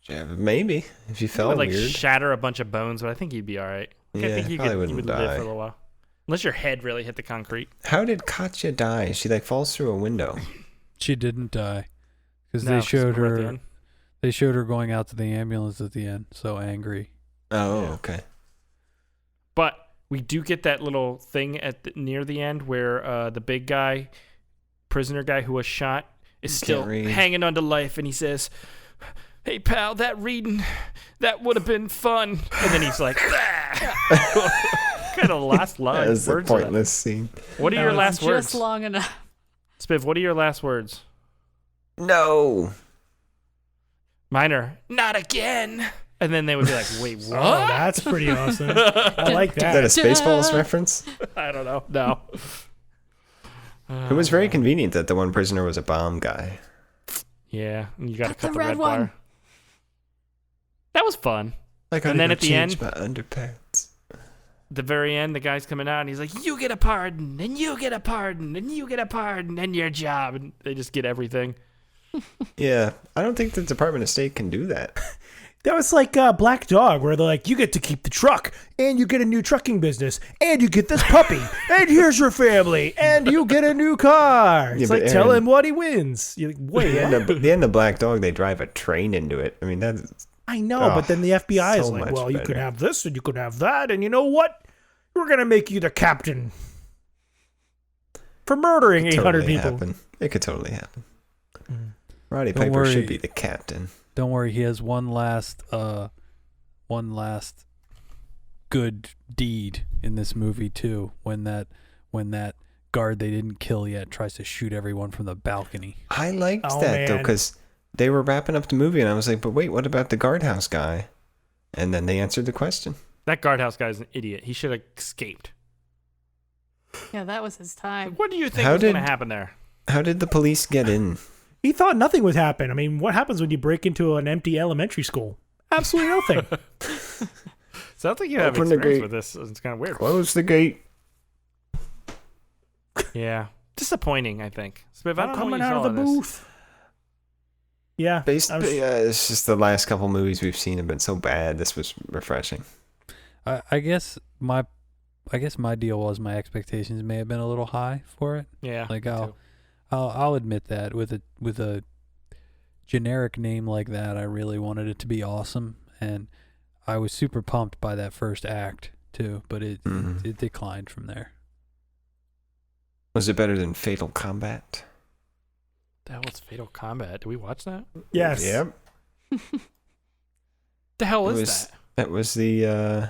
Yeah, maybe if you It felt would like weird. shatter a bunch of bones, but I think you'd be all right. I Yeah, think you probably would wouldn't live die. for a little while. Unless your head really hit the concrete. How did Katya die? She like falls through a window. She didn't die because No, they 'cause showed we're at the her. end. They showed her going out to the ambulance at the end, so angry. Oh, okay. But we do get that little thing near the end where the big guy, prisoner guy who was shot, is still hanging on to life, and he says, "Hey pal, that reading, that would have been fun." And then he's like, kind of last line. That was a words of that. pointless scene. What are your last words? Just long enough. Spiv, what are your last words? No. Mine are, "Not again." And then they would be like, "Wait, what?" Oh, that's pretty awesome. I like Is that a that. Spaceballs reference? I don't know. No. It was very convenient that the one prisoner was a bomb guy. Yeah, and you got to Cut cut the the red red one. wire. That was fun. Like, And then at the end, my underpants. the very end, the guy's coming out and he's like, "You get a pardon, and you get a pardon, and you get a pardon, and your job," and they just get everything. Yeah, I don't think the Department of State can do that. That was like Black Dog, where they're like, you get to keep the truck, and you get a new trucking business, and you get this puppy, and here's your family, and you get a new car. It's Yeah, like, but tell Aaron- him what he wins. You're like, wait, The end of Black Dog, they drive a train into it. I mean, that's... I know, Oh, but then the FBI is so like, much well, you could better. have this, and you could have that, and you know what? We're going to make you the captain for murdering 800 totally people. happen. It could totally happen. Roddy Don't Piper worry. should be the captain. Don't worry, he has one last good deed in this movie too. When that guard they didn't kill yet tries to shoot everyone from the balcony. I liked Oh, that, though, man. because they were wrapping up the movie, and I was like, but wait, what about the guardhouse guy? And then they answered the question. That guardhouse guy's an idiot. He should have escaped. Yeah, that was his time. What do you think How was going to did- happen there? How did the police get in? He thought nothing would happen. I mean, what happens when you break into an empty elementary school? Absolutely nothing. Sounds like you have Open the experience gate. with this. It's kind of weird. Close the gate. Yeah. Disappointing, I think. Spiv, I I'm don't know what coming you out saw of the in this. booth. Yeah. It's just the last couple movies we've seen have been so bad. This was refreshing. I guess my deal was my expectations may have been a little high for it. Yeah. Like I'll admit that with a generic name like that, I really wanted it to be awesome, and I was super pumped by that first act too. But it declined from there. Was it better than Fatal Combat? The hell was Fatal Combat? Did we watch that? Yes. Yep. The hell is that? That was the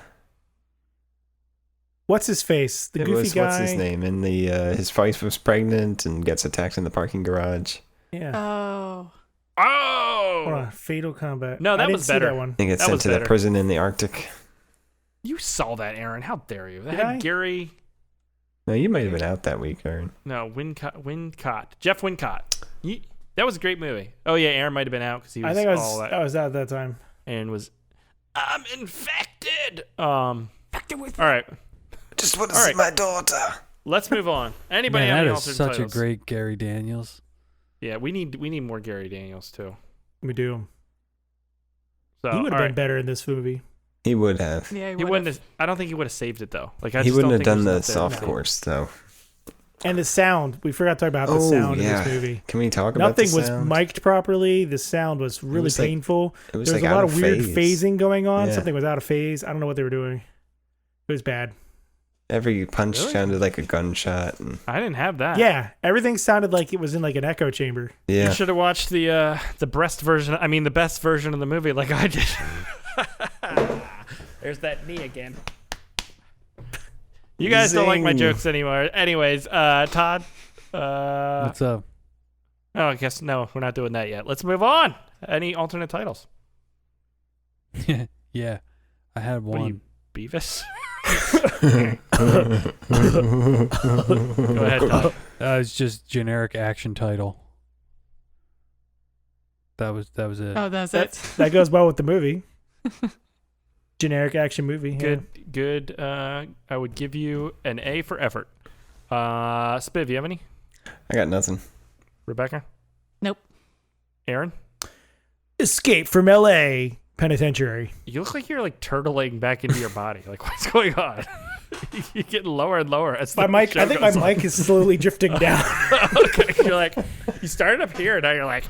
What's his face? The goofy guy. What's his name? And his wife was pregnant and gets attacked in the parking garage. Yeah. Oh. Hold on. Fatal Combat. No, that I didn't was see better. That one. He gets sent to the prison in the Arctic. You saw that, Aaron. How dare you? That Did I? had Gary. No, you might have been out that week, Aaron. No, Wincott. Jeff Wincott. That was a great movie. Oh, yeah, Aaron might have been out because he was I think all I was out at that time. And was, I'm infected. All right. Just want to see my daughter. Let's move on. Anybody Man, have any that is alternate such titles? a great Gary Daniels. Yeah, we need more Gary Daniels too. We do. So He would all have right. been better in this movie. He would have. Yeah, He wouldn't have. I don't think he would have saved it though. Like I He just wouldn't don't have think done the there's enough there. soft course, though. And the sound. We forgot to talk about the sound in this movie. Can we talk about the Nothing was sound? mic'd properly. The sound was really was like- painful. it was there was like a lot out of of weird phase. phasing going on. Yeah. Something was out of phase. I don't know what they were doing. It was bad. Every punch Really? sounded like a gunshot. And I didn't have that. Yeah, everything sounded like it was in like an echo chamber. yeah. You should have watched the breast version. I mean, the best version of the movie, like I did. There's that knee again. You guys don't like my Zing. jokes anymore. Anyways, Todd. What's up? Oh, I guess no, we're not doing that yet. Let's move on. Any alternate titles? Yeah, I had What are one. you, Beavis? Go ahead, Todd. It's just generic action title. That was it. Oh, that's it. That goes well with the movie. Generic action movie. Yeah. Good. I would give you an A for effort. Spiv, you have any? I got nothing. Rebecca? Nope. Aaron? Escape from L.A. Penitentiary. You look like you're like turtling back into your body. Like, what's going on? You're getting lower and lower. As My the mic. show I think my goes on. mic is slowly drifting down. Okay, you're like, you started up here, and now you're like,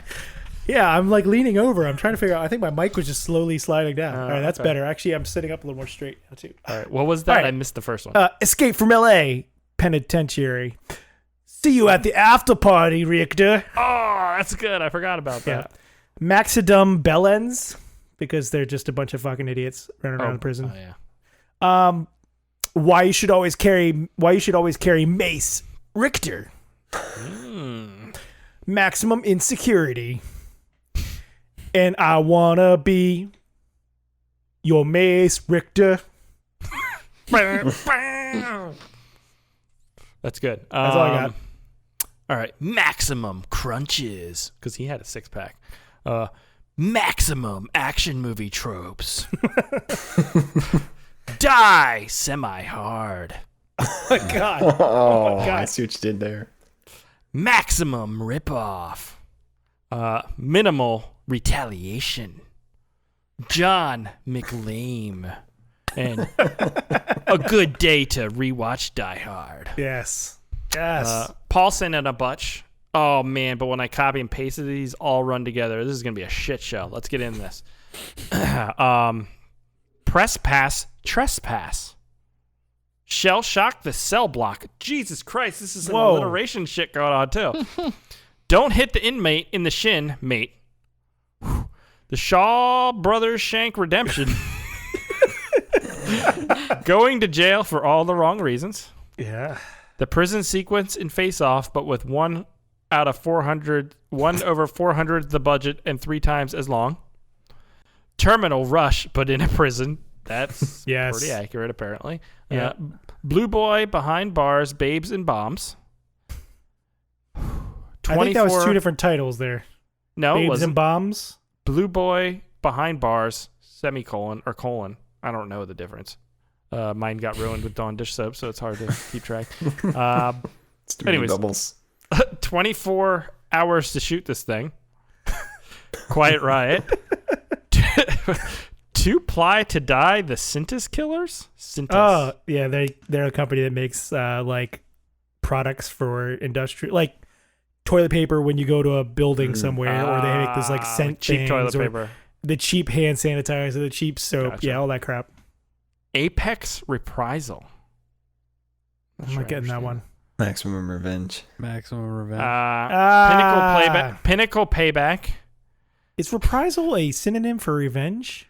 Yeah, I'm like leaning over. I'm trying to figure out. I think my mic was just slowly sliding down. All right, that's okay. better. Actually, I'm sitting up a little more straight now too. all right, what was that? All right. I missed the first one. Escape from L.A. Penitentiary. See you at the after party, Richter. Oh, that's good. I forgot about Yeah. that. Maxidum Bellends, because they're just a bunch of fucking idiots running around the prison. Oh, yeah. Why you should always carry mace, Richter. Maximum insecurity. And I wanna be your mace, Richter. That's good. That's all I got. All right. Maximum crunches. Because he had a six pack. Maximum action movie tropes. Die semi hard. Oh my god. Oh, God. I see what you did there. Maximum ripoff. Minimal retaliation. John McLean. And a good day to rewatch Die Hard. Yes. Yes. Paulson and a bunch. Oh man, but when I copy and pasted these all run together, this is gonna be a shit show. Let's get into this. Press pass, trespass. Shell shock the cell block. Jesus Christ, this is some Whoa. alliteration shit going on too. Don't hit the inmate in the shin, mate. The Shaw Brothers Shank Redemption. Going to jail for all the wrong reasons. Yeah. The prison sequence in Face Off, but with 1 over 400 the budget and 3 times as long. Terminal Rush, but in a prison. That's Yes. pretty accurate, apparently. Yeah. Blue Boy, Behind Bars, Babes and Bombs. I think that was 2 different titles there. No, it Babes wasn't. and Bombs. Blue Boy, Behind Bars, semicolon, or colon. I don't know the difference. Mine got ruined with Dawn dish soap, so it's hard to keep track. It's too many Anyways. doubles. 24 hours to shoot this thing. Quiet Riot. Two Ply to Die, the Sintus Killers? Sintus. Oh, yeah, they're a company that makes like products for industrial, like toilet paper when you go to a building somewhere, or they make this like scent cheap things, toilet or paper. the cheap hand sanitizer, the cheap soap, Gotcha. yeah, all that crap. Apex Reprisal. I'm not getting that one. Maximum Revenge. Maximum Revenge. Pinnacle Payback. Is reprisal a synonym for revenge?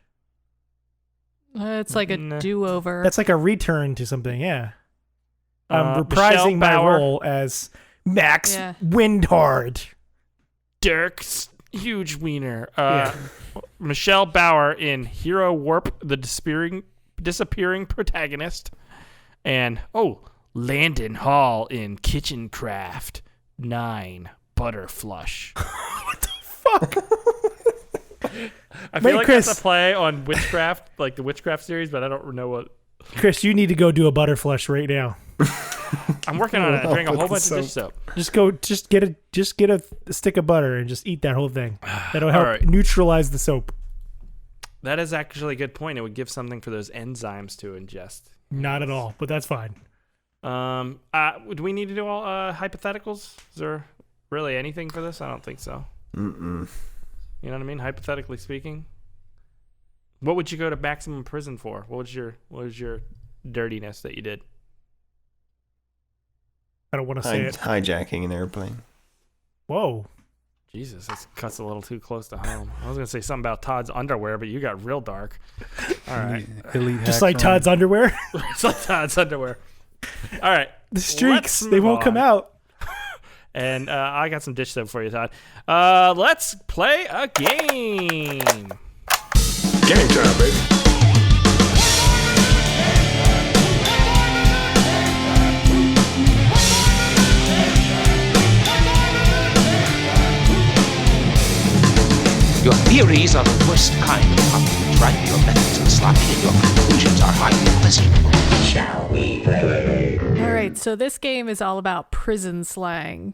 It's like a do-over. That's like a return to something, yeah. Michelle Reprising my Bauer. role as Max Windhard. Dirk's huge wiener. Yeah. Michelle Bauer in Hero Warp, the disappearing protagonist. And, Landon Hall in Kitchen Craft 9 Butter Flush. What the fuck? I feel like Chris, that's a play on witchcraft, like the witchcraft series, but I don't know what. Chris, you need to go do a butter flush right now. I'm working on it. I drank a whole bunch of dish soap. Just get a stick of butter and just eat that whole thing. That'll help right. neutralize the soap. That is actually a good point. It would give something for those enzymes to ingest. Not at all, but that's fine. Do we need to do all hypotheticals? Is there really anything for this? I don't think so. Mm-mm. You know what I mean? Hypothetically speaking, what would you go to maximum prison for? What was your dirtiness that you did? I don't want to say it. Hijacking an airplane. Whoa. Jesus, this cuts a little too close to home. I was gonna say something about Todd's underwear, but you got real dark. All right, just like Todd's underwear. It's like Todd's underwear. All right, the streaks, they won't come out. And I got some dish soap for you, Todd. Let's play a game. Game time, baby. Your theories are the worst kind of compliment, right? Your methods are sloppy and your conclusions are highly questionable. Shall we play? All right, so this game is all about prison slang.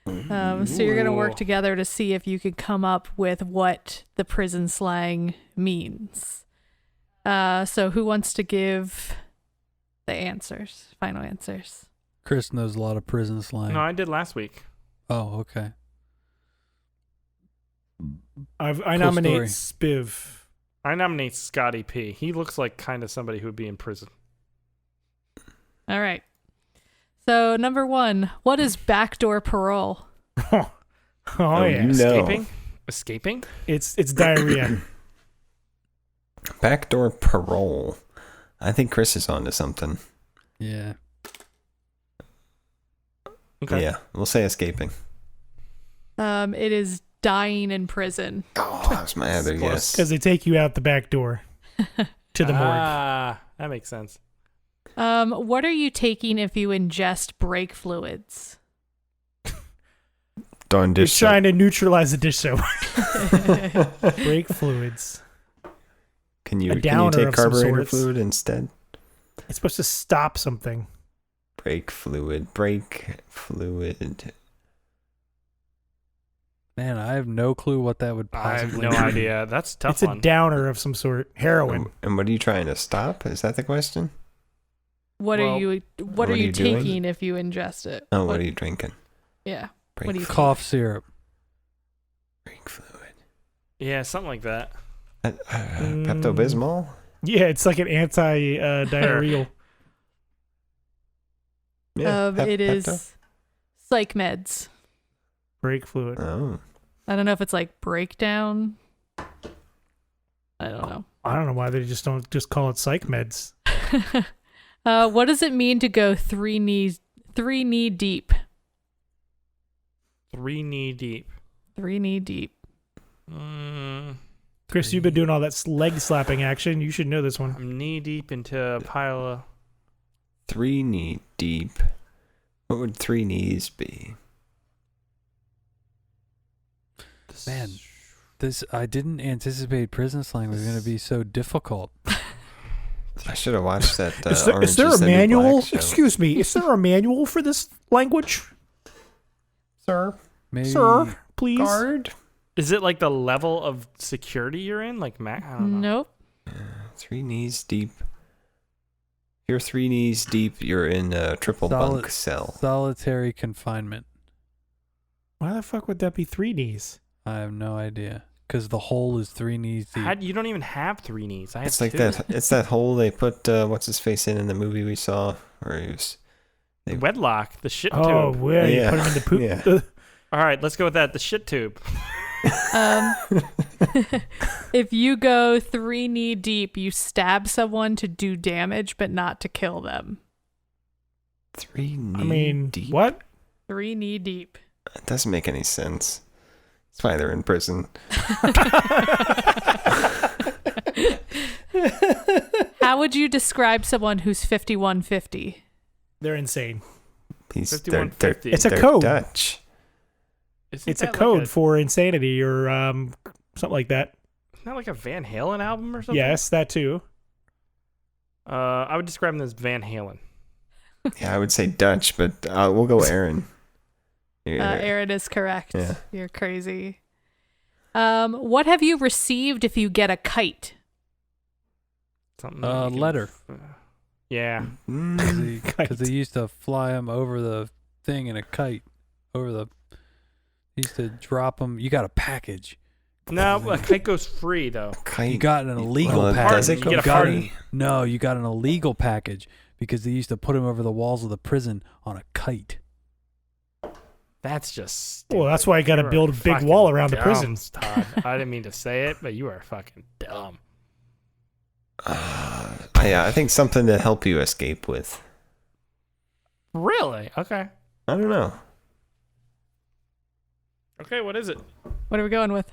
So you're going to work together to see if you can come up with what the prison slang means. So who wants to give the answers, final answers? Chris knows a lot of prison slang. No, I did last week. Oh, okay. I nominate Spiv. I nominate Scotty P. He looks like kind of somebody who would be in prison. All right. So number 1, what is backdoor parole? Oh yeah. Escaping? It's diarrhea. Backdoor Parole. I think Chris is onto something. Yeah. Okay. Yeah, we'll say escaping. It is dying in prison. Oh, that was my other guess. Because they take you out the back door to the morgue. Ah, that makes sense. What are you taking if you ingest brake fluids? Darn dish You're trying soap. to neutralize the dish soap. Brake fluids. Can you A take downer of some carburetor sorts. fluid instead? It's supposed to stop something. Brake fluid. Man, I have no clue what that would I have possibly no idea. That's a tough It's one. a downer of some sort. Heroin. And what are you trying to stop? Is that the question? What are you doing? taking if you ingest it? Oh, what are you drinking? Yeah. Brake What do you cough syrup. Brake fluid. Yeah, something like that. Pepto-Bismol? Yeah, it's like an anti-diarrheal. It is Pepto? psych meds. Brake fluid. Oh. I don't know if it's like breakdown. I don't know. I don't know why they don't just call it psych meds. What does it mean to go 3 knee deep? 3 knee deep. 3 knee deep. Chris, you've been doing all that leg slapping action. You should know this one. I'm knee deep into a pile of... 3 knee deep. What would 3 knees be? Man, I didn't anticipate prison slang was going to be so difficult. I should have watched that. Is there a manual? Excuse me. Is there a manual for this language? Sir? Maybe Sir, please. Guard? Is it like the level of security you're in? Like, I don't know. Nope. 3 knees deep. If you're 3 knees deep, you're in a triple bunk cell. Solitary confinement. Why the fuck would that be 3 knees? I have no idea. Because the hole is 3 knees deep. You don't even have 3 knees. I have It's like 2. that. It's that hole they put what's his face in the movie we saw, where he was. Wedlock, the shit Oh, tube. where you put him in the poop? Yeah. All right, let's go with that. The shit tube. If you go 3 knee deep, you stab someone to do damage, but not to kill them. 3 knee deep. What? 3 knee deep. It doesn't make any sense. That's why they're in prison. How would you describe someone who's 5150? They're insane. They're 5150. It's a they're code. Dutch. It's a code for insanity or something like that. Isn't that like a Van Halen album or something? Yes, that too. I would describe them as Van Halen. Yeah, I would say Dutch, but we'll go Aaron. Aaron is correct. Yeah. You're crazy. What have you received if you get a kite? Something. Letter. Yeah. Because they used to fly them over the thing in a kite. They used to drop them. You got a package. No, a kite goes free though. You got an illegal package. You get a pardon. No, you got an illegal package because they used to put him over the walls of the prison on a kite. That's just stupid. Well, that's why you got to build a big wall around the prison. Todd. I didn't mean to say it, but you are fucking dumb. Yeah, I think something to help you escape with. Really? Okay. I don't know. Okay, what is it? What are we going with?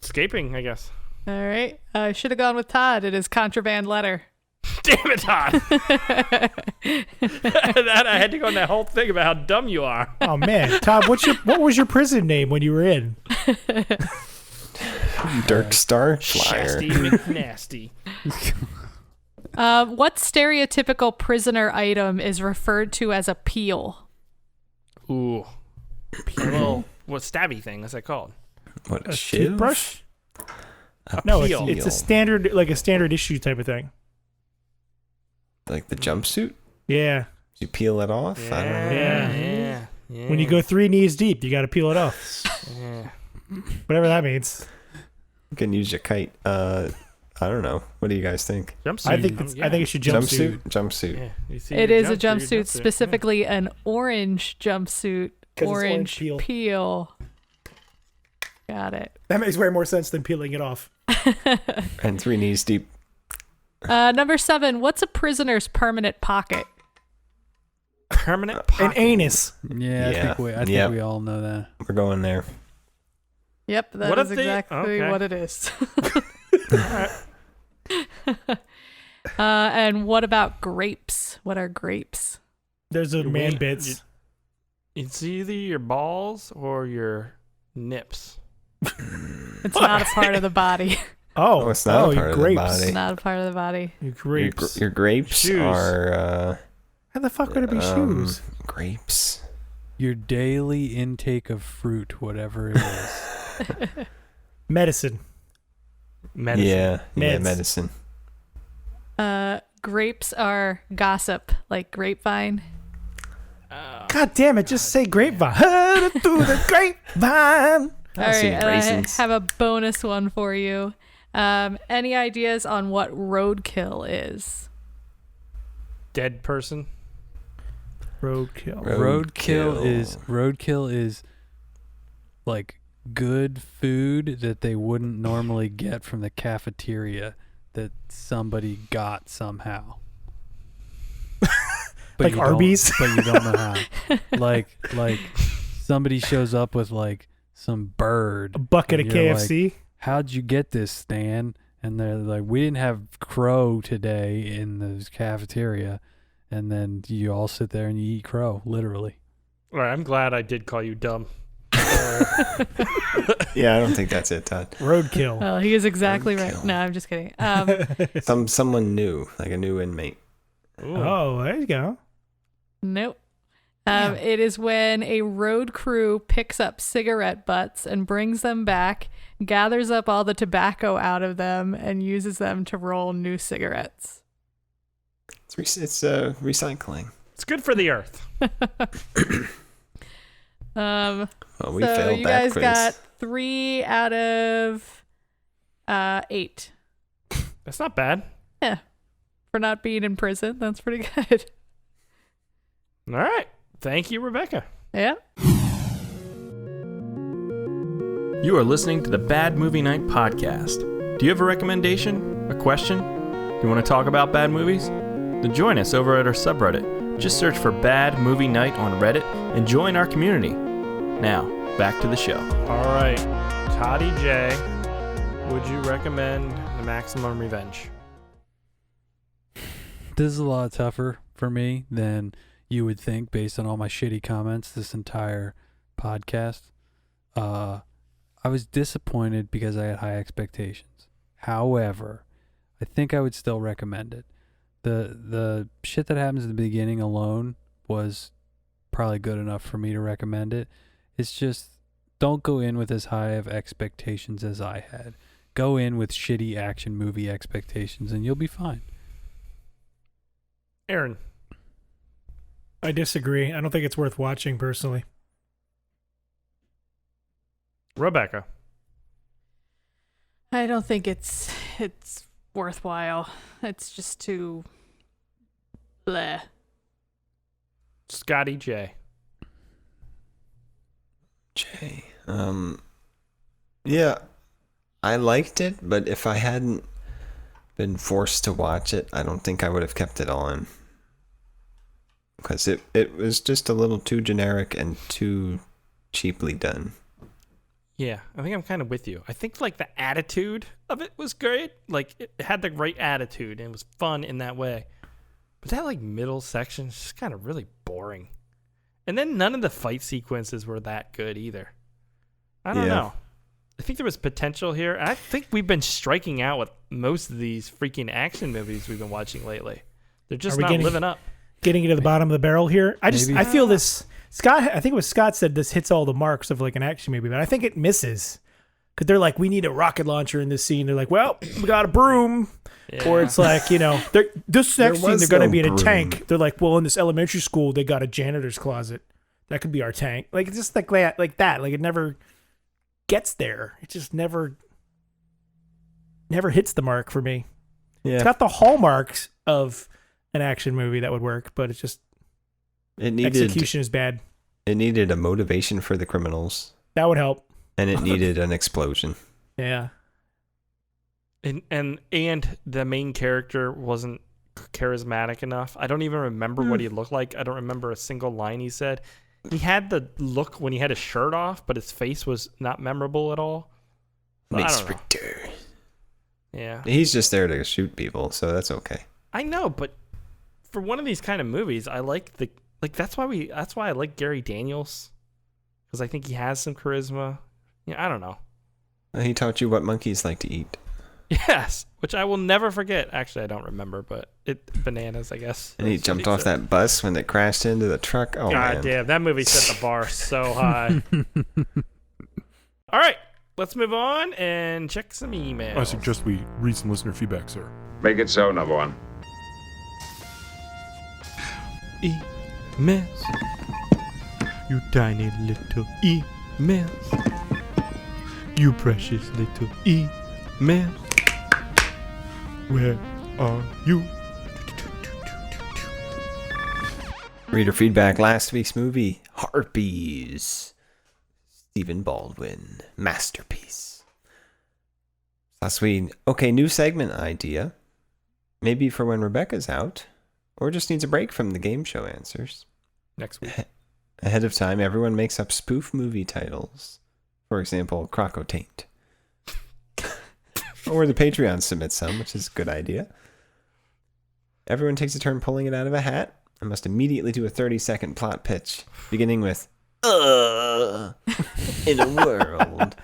Escaping, I guess. All right. I should have gone with Todd. It is contraband letter. Damn it, Todd. That I had to go on that whole thing about how dumb you are. Oh man, Todd, what was your prison name when you were in? Dirk Star Flyer. Shasty McNasty. What stereotypical prisoner item is referred to as a peel? Ooh. A little, what stabby thing? What's that called? What, a toothbrush? A No, peel. it's a standard, like a standard issue type of thing. Like the jumpsuit? Yeah. You peel it off? I don't know. Yeah. When you go 3 knees deep, you got to peel it off. Yeah. Whatever that means. You can use your kite. I don't know. What do you guys think? Jumpsuit. I think it should jumpsuit. Jumpsuit. Yeah. You see It your is a jump for your jumpsuit, specifically an orange jumpsuit. 'Cause it's Orange orange peel. Got it. That makes way more sense than peeling it off. And 3 knees deep. Number 7. What's a prisoner's permanent pocket? Permanent pocket. An anus. Yeah, I think we all know that. We're going there. Yep, that What is if they- exactly okay. what it is. And what about grapes? What are grapes? There's a Your man wing- bits. It's either your balls or your nips. It's not a part of the body. Oh, it's not a your part of the grapes. body. It's not a part of the body. Your grapes. Your grapes Shoes. are How the fuck would it be shoes? grapes. Your daily intake of fruit, whatever it is. Medicine. Medicine. Yeah, Meds. medicine. Grapes are gossip, like grapevine. God damn it, just say grapevine. Through the grapevine. All right, see and I raisins. have a bonus one for you. Any ideas on what roadkill is? Dead person. Roadkill. Roadkill is like good food that they wouldn't normally get from the cafeteria that somebody got somehow. Like you don't- Arby's? But you don't know how. like somebody shows up with like some bird. A bucket and of you're KFC. Like, how'd you get this, Stan? And they're like, we didn't have crow today in the cafeteria. And then you all sit there and you eat crow, literally. All right, I'm glad I did call you dumb. Yeah, I don't think that's it, Todd. Roadkill. Well, he is exactly right. No, I'm just kidding. Someone new, like a new inmate. Oh, there you go. Nope. It is when a road crew picks up cigarette butts and brings them back, gathers up all the tobacco out of them, and uses them to roll new cigarettes. It's recycling. It's good for the earth. Well, we so failed you that guys quiz. got 3 out of 8. That's not bad. Yeah. For not being in prison. That's pretty good. All right. Thank you, Rebecca. Yeah. You are listening to the Bad Movie Night podcast. Do you have a recommendation? A question? Do you want to talk about bad movies? Then join us over at our subreddit. Just search for Bad Movie Night on Reddit and join our community. Now, back to the show. All right. Toddy J, would you recommend The Maximum Revenge? This is a lot tougher for me than you would think based on all my shitty comments this entire podcast. I was disappointed because I had high expectations. However, I think I would still recommend it. The shit that happens at the beginning alone was probably good enough for me to recommend it. It's just, don't go in with as high of expectations as I had. Go in with shitty action movie expectations and you'll be fine. Aaron. I disagree. I don't think it's worth watching personally. Rebecca. I don't think it's worthwhile. It's just too bleh. Scotty J. Yeah, I liked it, but if I hadn't been forced to watch it, I don't think I would have kept it on. Because it was just a little too generic and too cheaply done. Yeah, I think I'm kind of with you. I think like the attitude of it was great. Like it had the right attitude and it was fun in that way. But that like middle section is just kind of really boring. And then none of the fight sequences were that good either. I don't know. I think there was potential here. I think we've been striking out with most of these freaking action movies we've been watching lately. They're just not living up. Getting to the bottom of the barrel here. I feel this. Scott, I think it was Scott said this hits all the marks of like an action movie, but I think it misses. Because they're like, we need a rocket launcher in this scene. They're like, well, we got a broom. Yeah. Or it's like, this next scene they're going to be in a tank. They're like, well, in this elementary school, they got a janitor's closet. That could be our tank. Like, it's just like that. Like, it never gets there. It just never hits the mark for me. Yeah. It's got the hallmarks of an action movie that would work, but it's just execution is bad. It needed a motivation for the criminals. That would help. And it needed an explosion. Yeah. And the main character wasn't charismatic enough. I don't even remember what he looked like. I don't remember a single line he said. He had the look when he had his shirt off, but his face was not memorable at all. Mr. Richter. Yeah. He's just there to shoot people, so that's okay. I know, but for one of these kind of movies, I like that's why I like Gary Daniels, because I think he has some charisma. Yeah, I don't know. He taught you what monkeys like to eat. Yes, which I will never forget. Actually, I don't remember, but bananas, I guess. And he jumped off that bus when it crashed into the truck. Oh, God man. damn, that movie set the bar so high. All right, let's move on and check some emails. I suggest we read some listener feedback, sir. Make it so, number one. Emails. You tiny little emails. You precious little emails. Where are you? Reader feedback. Last week's movie, Harpies. Stephen Baldwin. Masterpiece. Last week. Okay, new segment idea. Maybe for when Rebecca's out. Or just needs a break from the game show answers. Next week. Ahead of time, everyone makes up spoof movie titles. For example, Croco Taint. Or the Patreon submits some, which is a good idea. Everyone takes a turn pulling it out of a hat and must immediately do a 30-second plot pitch, beginning with, in a world.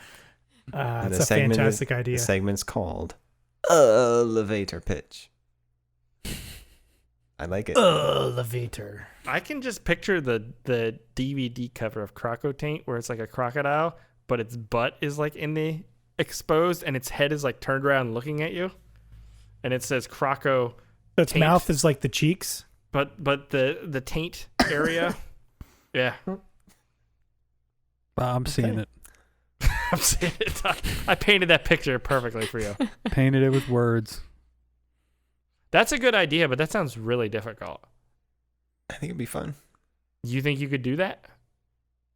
That's a fantastic idea. The segment's called Elevator Pitch. I like it. Elevator. I can just picture the DVD cover of Croco Taint where it's like a crocodile, but its butt is like in the exposed and its head is like turned around looking at you. And it says Croco Its Taint. mouth is like the cheeks. But the taint area. Yeah. I'm seeing it. I'm seeing it. I painted that picture perfectly for you. Painted it with words. That's a good idea, but that sounds really difficult. I think it'd be fun. You think you could do that?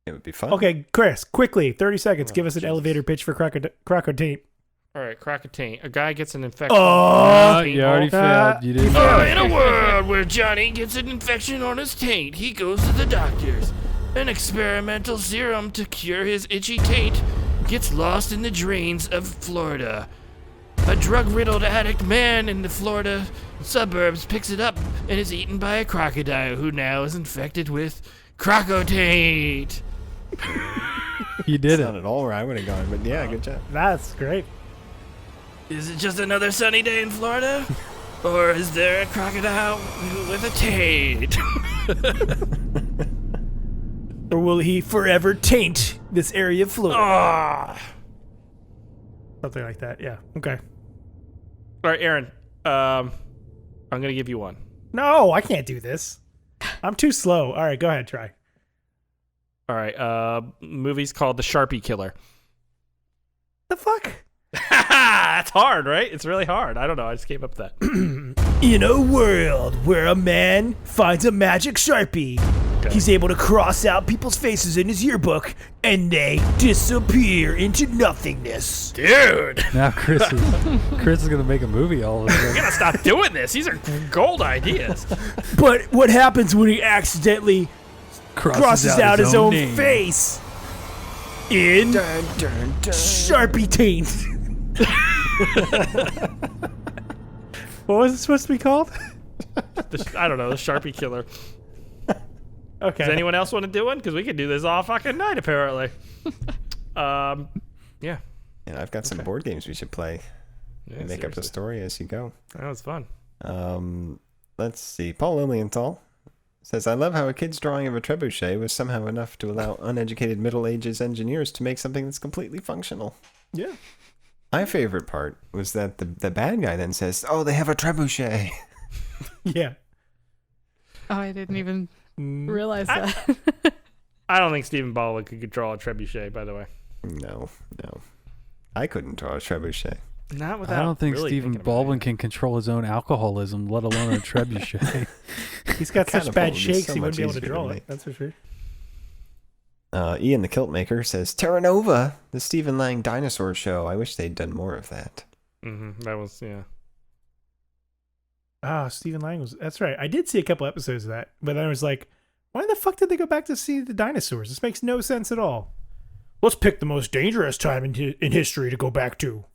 It would be fun. Okay, Chris, quickly, 30 seconds. Give us an elevator pitch for Croco Taint. All right, Croco Taint. A guy gets an infection. You already failed. You didn't. In a world where Johnny gets an infection on his taint, he goes to the doctors. An experimental serum to cure his itchy taint gets lost in the drains of Florida. A drug-riddled addict man in the Florida suburbs picks it up and is eaten by a crocodile who now is infected with Croco Taint. You did Not at all where I would have gone, but yeah, good job. That's great. Is it just another sunny day in Florida? Or is there a crocodile with a taint? Or will he forever taint this area of Florida? Something like that, yeah. Okay. All right, Aaron. I'm going to give you one. No, I can't do this. I'm too slow. All right, go ahead, try. All right, movie's called The Sharpie Killer. The fuck? That's hard, right? It's really hard. I don't know. I just came up with that. In a world where a man finds a magic Sharpie, he's able to cross out people's faces in his yearbook, and they disappear into nothingness. Dude! Now Chris is gonna make a movie all of a We sudden. gotta stop doing this. These are gold ideas. But what happens when he accidentally crosses out his own name. face in Sharpie Taint? What was it supposed to be called? I don't know. The Sharpie Killer. Okay. Does anyone else want to do one? Because we could do this all fucking night, apparently. Yeah. Yeah, I've got some board games we should play. Yeah, And make up the story as you go. That was fun. Let's see. Paul Lilienthal says, I love how a kid's drawing of a trebuchet was somehow enough to allow uneducated Middle Ages engineers to make something that's completely functional. Yeah. My favorite part was that the bad guy then says, oh, they have a trebuchet. Yeah. Oh, I didn't even realize that. I don't think Stephen Baldwin could draw a trebuchet, by the way. No. I couldn't draw a trebuchet. Not without I don't think really Stephen thinking about Baldwin can control his own alcoholism, let alone a trebuchet. He's got such Catapult bad is shakes, so he wouldn't much be able to easier draw to it. make. That's for sure. Ian the Kilt Maker says, Terra Nova, the Stephen Lang dinosaur show. I wish they'd done more of that. Mm-hmm. That was, yeah. Ah, Stephen Lang was. That's right. I did see a couple episodes of that, but I was like, why the fuck did they go back to see the dinosaurs? This makes no sense at all. Let's pick the most dangerous time in history to go back to.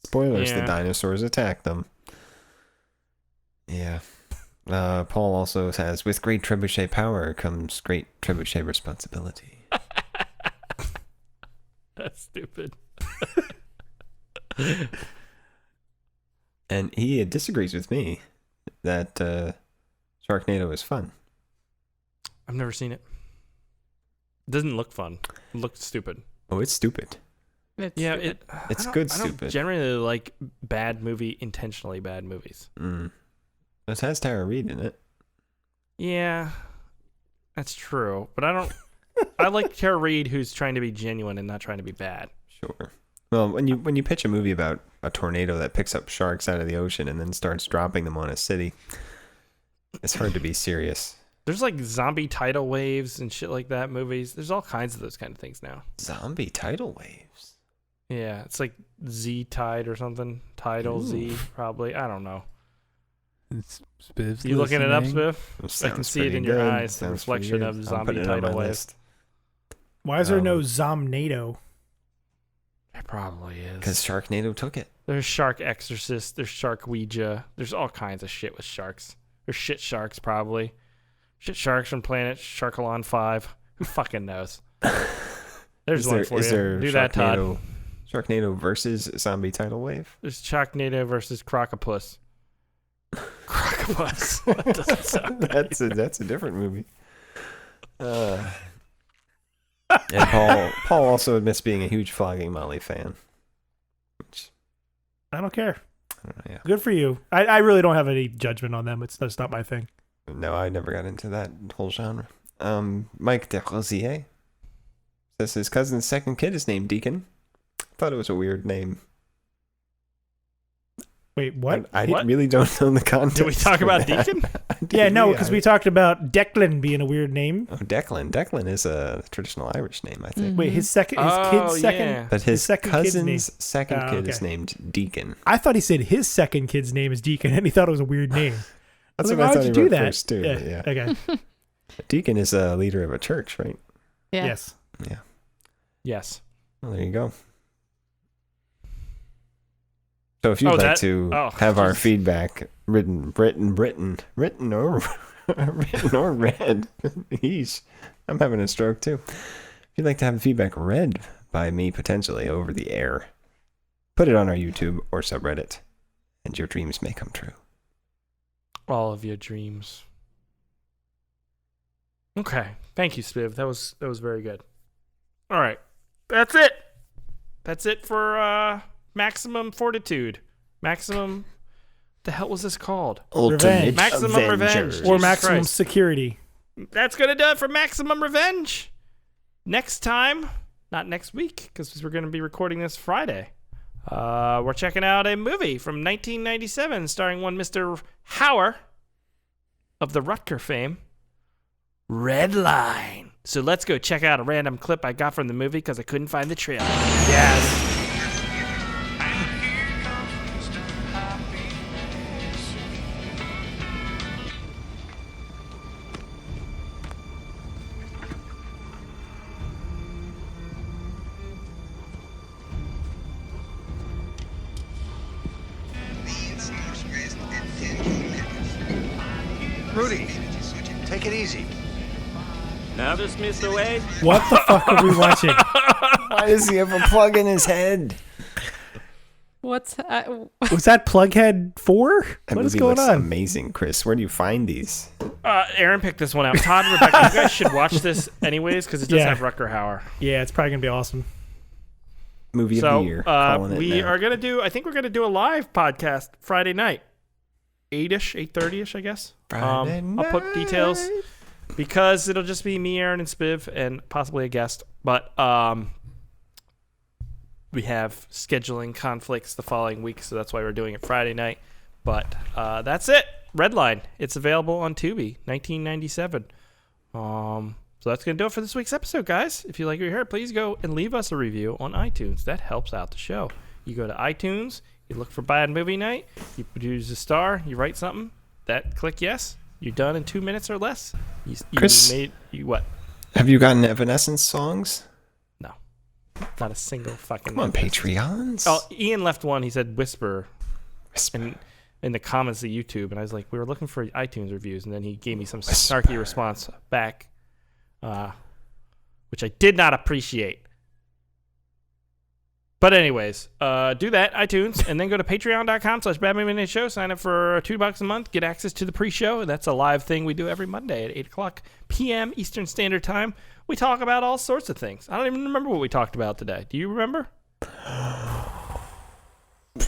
Spoilers, Yeah. the dinosaurs attack them. Yeah. Paul also says, with great trebuchet power comes great trebuchet responsibility. That's stupid. And he disagrees with me that Sharknado is fun. I've never seen it. It doesn't look fun. It looks stupid. Oh, it's stupid. It's Yeah, stupid. It's I don't- good I don't stupid. generally like intentionally bad movies. It has Tara Reid in it. Yeah, that's true. But I don't. I like Tara Reid, who's trying to be genuine and not trying to be bad. Sure. Well, when you pitch a movie about a tornado that picks up sharks out of the ocean and then starts dropping them on a city, it's hard to be serious. There's like zombie tidal waves and shit like that movies. There's all kinds of those kind of things now. Zombie tidal waves? Yeah, it's like Z Tide or something. Tidal Z, probably. I don't know. Spiff's You looking it up, listening. Spiff? I can see it in your eyes. The reflection of zombie tidal waves. Why is there no Zomnado? It probably is. Because Sharknado took it. There's Shark Exorcist. There's Shark Ouija. There's all kinds of shit with sharks. There's shit sharks, probably. Shit sharks from Planet Sharkalon 5. Who fucking knows? There's one for you. Do that, Todd. Sharknado versus zombie tidal wave? There's Sharknado versus Crocopus. Crocobus. That doesn't sound right. That's a different movie. And Paul also admits being a huge Flogging Molly fan. Which I don't care. I don't know, yeah. Good for you. I really don't have any judgment on them. That's not my thing. No, I never got into that whole genre. Mike DeRosier says his cousin's second kid is named Deacon. Thought it was a weird name. Wait, what? I What? really don't know the context. Did we talk about that. Deacon? Yeah, no, because we talked about Declan being a weird name. Oh, Declan. Declan is a traditional Irish name, I think. Wait, his kid's second. Yeah. But his second kid's name- cousin's second kid is okay. named Deacon. I thought he said his second kid's name is Deacon, and he thought it was a weird name. That's I was what I like, thought why'd he you do wrote that? first, too. but yeah. Okay. Deacon is a leader of a church, right? Yeah. Yes. Yeah. Yes. Well, there you go. So if you'd Oh, like that- to oh, have our Jesus. feedback written or read, yeesh, I'm having a stroke too. If you'd like to have feedback read by me potentially over the air, put it on our YouTube or subreddit, and your dreams may come true. All of your dreams. Okay. Thank you, Spiv. That was very good. All right. That's it. That's it for Maximum Fortitude. Maximum. The hell was this called? Revenge. Maximum Revenge. Or Jesus maximum Christ. security. That's gonna do it for Maximum Revenge. Next time, not next week, because we're gonna be recording this Friday. We're checking out a movie from 1997 starring one Mr. Hauer of the Rutger fame, Red Line. So let's go check out a random clip I got from the movie because I couldn't find the trailer. Yes. Rudy, take it easy. Now this, Mr. Wade. What the fuck are we watching? Why does he have a plug in his head? What's Was that Plughead 4? That What is movie going looks on? Amazing, Chris. Where do you find these? Aaron picked this one out. Todd and Rebecca, you guys should watch this anyways because it does Yeah. have Rutger Hauer. Yeah, it's probably going to be awesome. Movie of So the year. Calling it we now. are gonna do. I think we're gonna do a live podcast Friday night, 8ish, 8:30ish, I guess. Friday I'll put details because it'll just be me, Aaron, and Spiv, and possibly a guest. But we have scheduling conflicts the following week, so that's why we're doing it Friday night. But that's it. Redline. It's available on Tubi. 1997. So that's going to do it for this week's episode, guys. If you like what you heard, please go and leave us a review on iTunes. That helps out the show. You go to iTunes, you look for Bad Movie Night, you use a star, you write something, click yes, you're done in 2 minutes or less. You Chris? What? Have you gotten Evanescence songs? No. Not a single fucking Come on, Evanescence. Patreons. Oh, Ian left one. He said Whisper. In the comments of YouTube, and I was like, we were looking for iTunes reviews, and then he gave me some snarky response back, which I did not appreciate. But anyways, do that, iTunes, and then go to patreon.com/badmovienightshow. Sign up for $2 a month. Get access to the pre-show. That's a live thing we do every Monday at 8 o'clock p.m. Eastern Standard Time. We talk about all sorts of things. I don't even remember what we talked about today. Do you remember?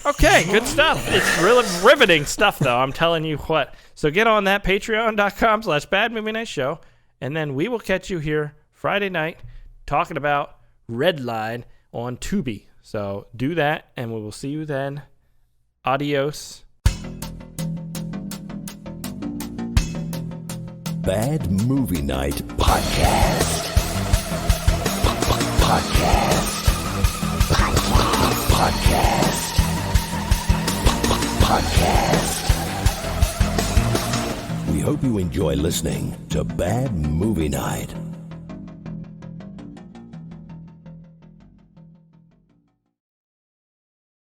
Okay, good stuff. It's really riveting stuff, though. I'm telling you what. So get on that, patreon.com/badmovienightshow, and then we will catch you here Friday night talking about Redline on Tubi. So do that, and we will see you then. Adios. Bad Movie Night Podcast. Podcast. We hope you enjoy listening to Bad Movie Night.